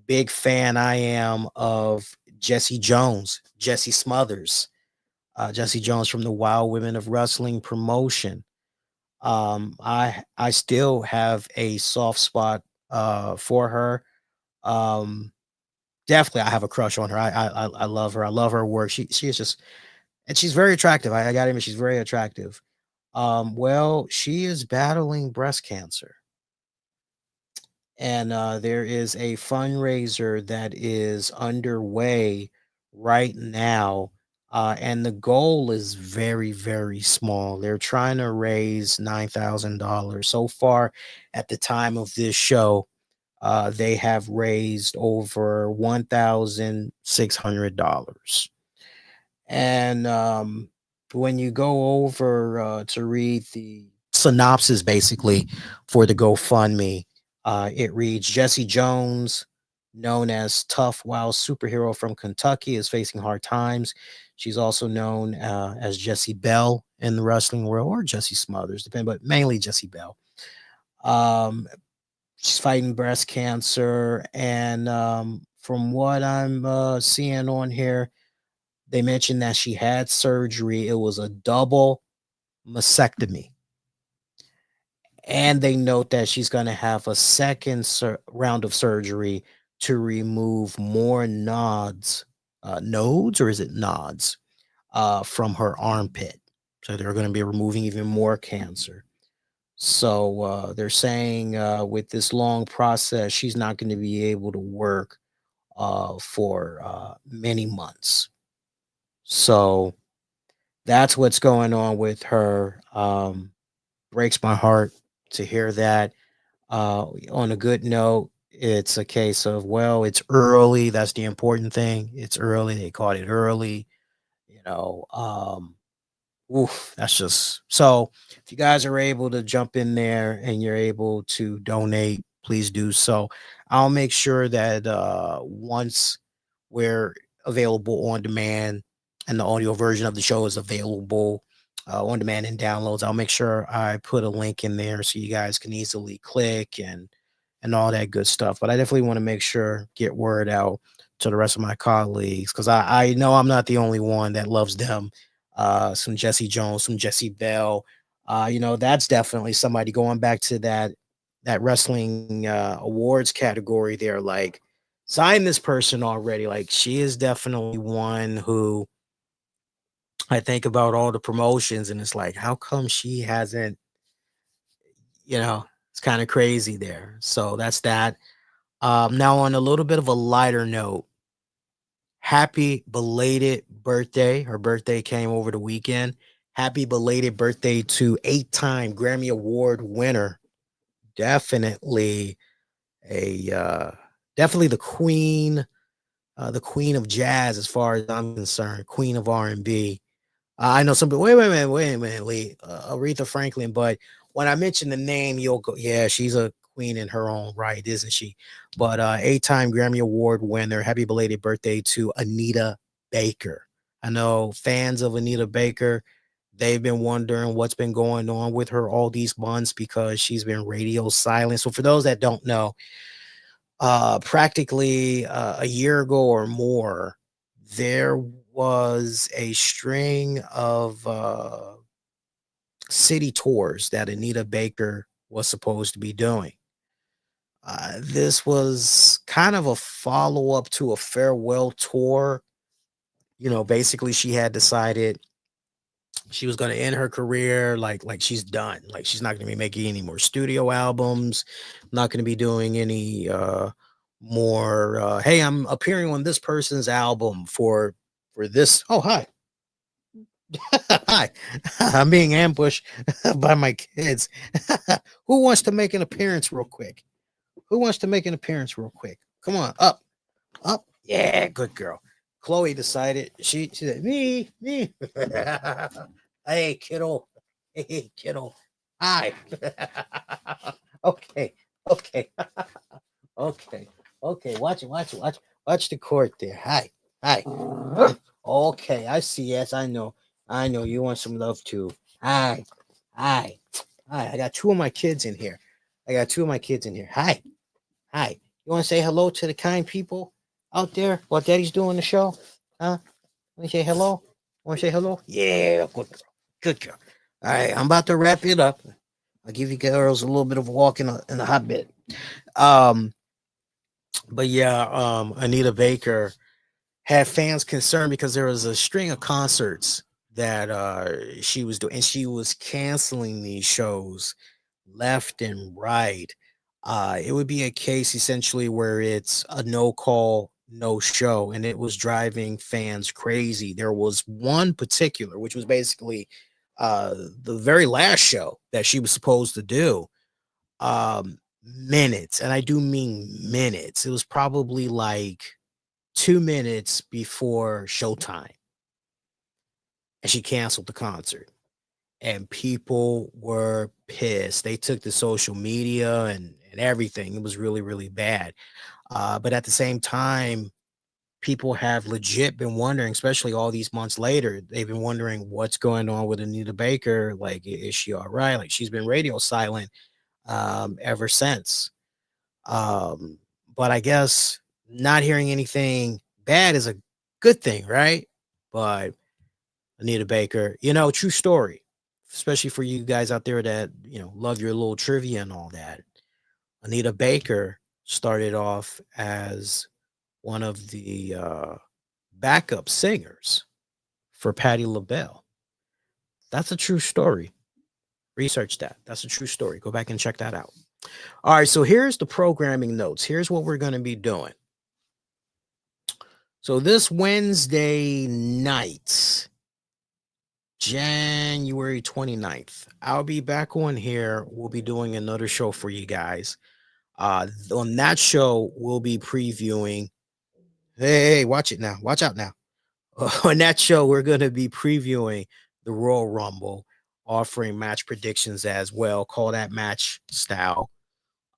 big fan I am of Jesse Jones, Jesse Smothers, Jesse Jones from the Wild Women of Wrestling promotion. I still have a soft spot for her. Um, Definitely, I have a crush on her. I love her. I love her work. She is just, and she's very attractive. I got to admit, she's very attractive. Well, she is battling breast cancer, and there is a fundraiser that is underway right now. And the goal is very small. They're trying to raise $9,000 so far. At the time of this show, they have raised over $1,600. And when you go over to read the synopsis, basically, for the GoFundMe, it reads Jesse Jones, known as Tough Wild Superhero from Kentucky, is facing hard times. She's also known as Jessie Bell in the wrestling world, or Jessie Smothers, depending, but mainly Jessie Bell. Um, she's fighting breast cancer, and from what I'm seeing on here, they mentioned that she had surgery. It was a double mastectomy, and they note that she's going to have a second round of surgery to remove more nodes, or is it nods, from her armpit. So they're going to be removing even more cancer. So they're saying with this long process, she's not going to be able to work for many months. So that's what's going on with her. Breaks my heart to hear that. On a good note, it's a case of, well, it's early. That's the important thing. It's early. They caught it early. You know, oof, that's just so. If you guys are able to jump in there and you're able to donate, please do so. I'll make sure that once we're available on demand and the audio version of the show is available on demand and downloads, I'll make sure I put a link in there so you guys can easily click and all that good stuff. But I definitely want to make sure get word out to the rest of my colleagues because I know I'm not the only one that loves them. Some Jesse Jones, some Jesse Bell. That's definitely somebody going back to that wrestling awards category there. Like, sign this person already. Like, she is definitely one who I think about all the promotions, and it's like, how come she hasn't, it's kind of crazy there. So that's that. Now, on a little bit of a lighter note, happy belated birthday. Her birthday came over the weekend. Happy belated birthday to 8-time Grammy Award winner. Definitely definitely the queen of jazz, as far as I'm concerned, queen of R&B. I know some people, wait a minute, Lee, Aretha Franklin. But when I mention the name, you'll go, yeah, she's a queen in her own right, isn't she? But 8-time Grammy Award winner. Happy belated birthday to Anita Baker. I know fans of Anita Baker, they've been wondering what's been going on with her all these months because she's been radio silent. So for those that don't know, practically a year ago or more, there was a string of city tours that Anita Baker was supposed to be doing. This was kind of a follow up to a farewell tour. Basically, she had decided she was going to end her career, like she's done. Like, she's not going to be making any more studio albums, not going to be doing any more hey, I'm appearing on this person's album for this. Oh, hi. Hi. I'm being ambushed by my kids. Who wants to make an appearance real quick? Come on, up. Yeah, good girl. Chloe decided she said, me. Hey, kiddo. Hi. Okay. Okay. Okay. Okay. Watch it. Watch the court there. Hi. Okay. I see. Yes, I know. You want some love too. Hi. I got two of my kids in here. Hi. You want to say hello to the kind people out there while Daddy's doing the show? Huh? Want to say hello? Yeah, good girl. All right, I'm about to wrap it up. I'll give you girls a little bit of a walk in a hot bit. But yeah, Anita Baker had fans concerned because there was a string of concerts that she was doing, and she was canceling these shows left and right. It would be a case essentially where it's a no call, no show, and it was driving fans crazy. There was one particular, which was basically the very last show that she was supposed to do. Minutes, and I do mean minutes. It was probably like 2 minutes before showtime, and she canceled the concert. And people were pissed. They took to social media and everything. It was really, really bad. But at the same time, people have legit been wondering, especially all these months later, they've been wondering what's going on with Anita Baker. Like, is she all right? Like, she's been radio silent ever since. But I guess not hearing anything bad is a good thing, right? But Anita Baker, true story, especially for you guys out there that, love your little trivia and all that. Anita Baker started off as one of the backup singers for Patti LaBelle. That's a true story. Research that. That's a true story. Go back and check that out. All right, so here's the programming notes. Here's what we're going to be doing. So this Wednesday night, January 29th, I'll be back on here. We'll be doing another show for you guys. On that show, we'll be previewing. Hey, watch it now. Watch out now. On that show, we're going to be previewing the Royal Rumble, offering match predictions as well. Call that match style.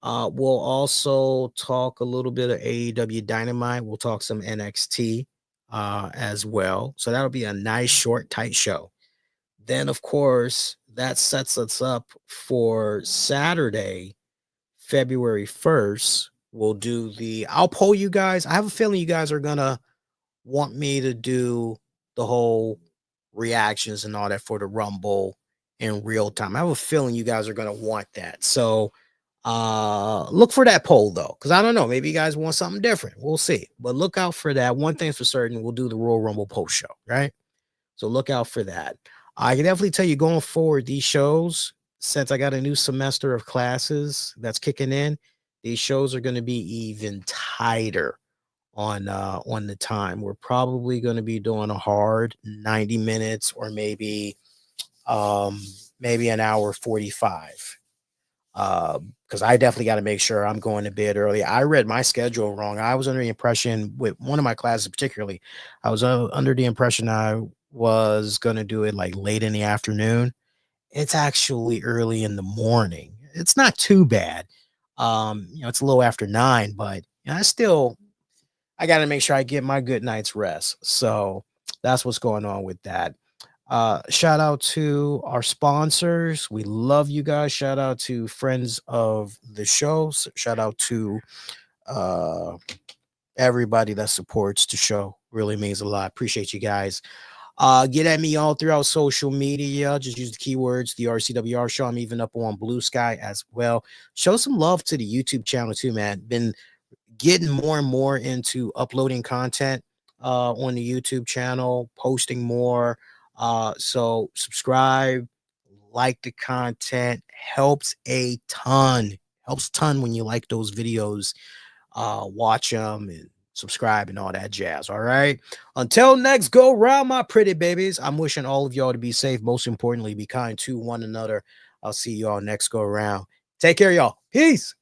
We'll also talk a little bit of AEW Dynamite. We'll talk some NXT as well. So that'll be a nice, short, tight show. Then, of course, that sets us up for Saturday, February 1st. We'll do I'll poll you guys. I have a feeling you guys are going to want me to do the whole reactions and all that for the Rumble in real time. I have a feeling you guys are going to want that. So look for that poll though, because I don't know, maybe you guys want something different. We'll see, but look out for that. One thing's for certain, we'll do the Royal Rumble post show, right? So look out for that. I can definitely tell you going forward, these shows, since I got a new semester of classes that's kicking in, these shows are going to be even tighter on the time. We're probably going to be doing a hard 90 minutes or maybe an hour 45. Because I definitely got to make sure I'm going to bed early. I read my schedule wrong. I was under the impression with one of my classes, particularly, I was under the impression I was going to do it like late in the afternoon. It's actually early in the morning. It's not too bad. It's a little after 9, but I got to make sure I get my good night's rest. So that's what's going on with that. Shout out to our sponsors. We love you guys. Shout out to friends of the show. Shout out to everybody that supports the show. Really means a lot. Appreciate you guys. Get at me all throughout social media. Just use the keywords, the RCWR show. I'm even up on Blue Sky as well. Show some love to the YouTube channel too, man. Been getting more and more into uploading content on the YouTube channel, posting more. So subscribe, like the content, helps a ton. Helps a ton when you like those videos. Watch them and subscribe and all that jazz. All right. Until next go round, my pretty babies. I'm wishing all of y'all to be safe. Most importantly, be kind to one another. I'll see y'all next go around. Take care, y'all. Peace.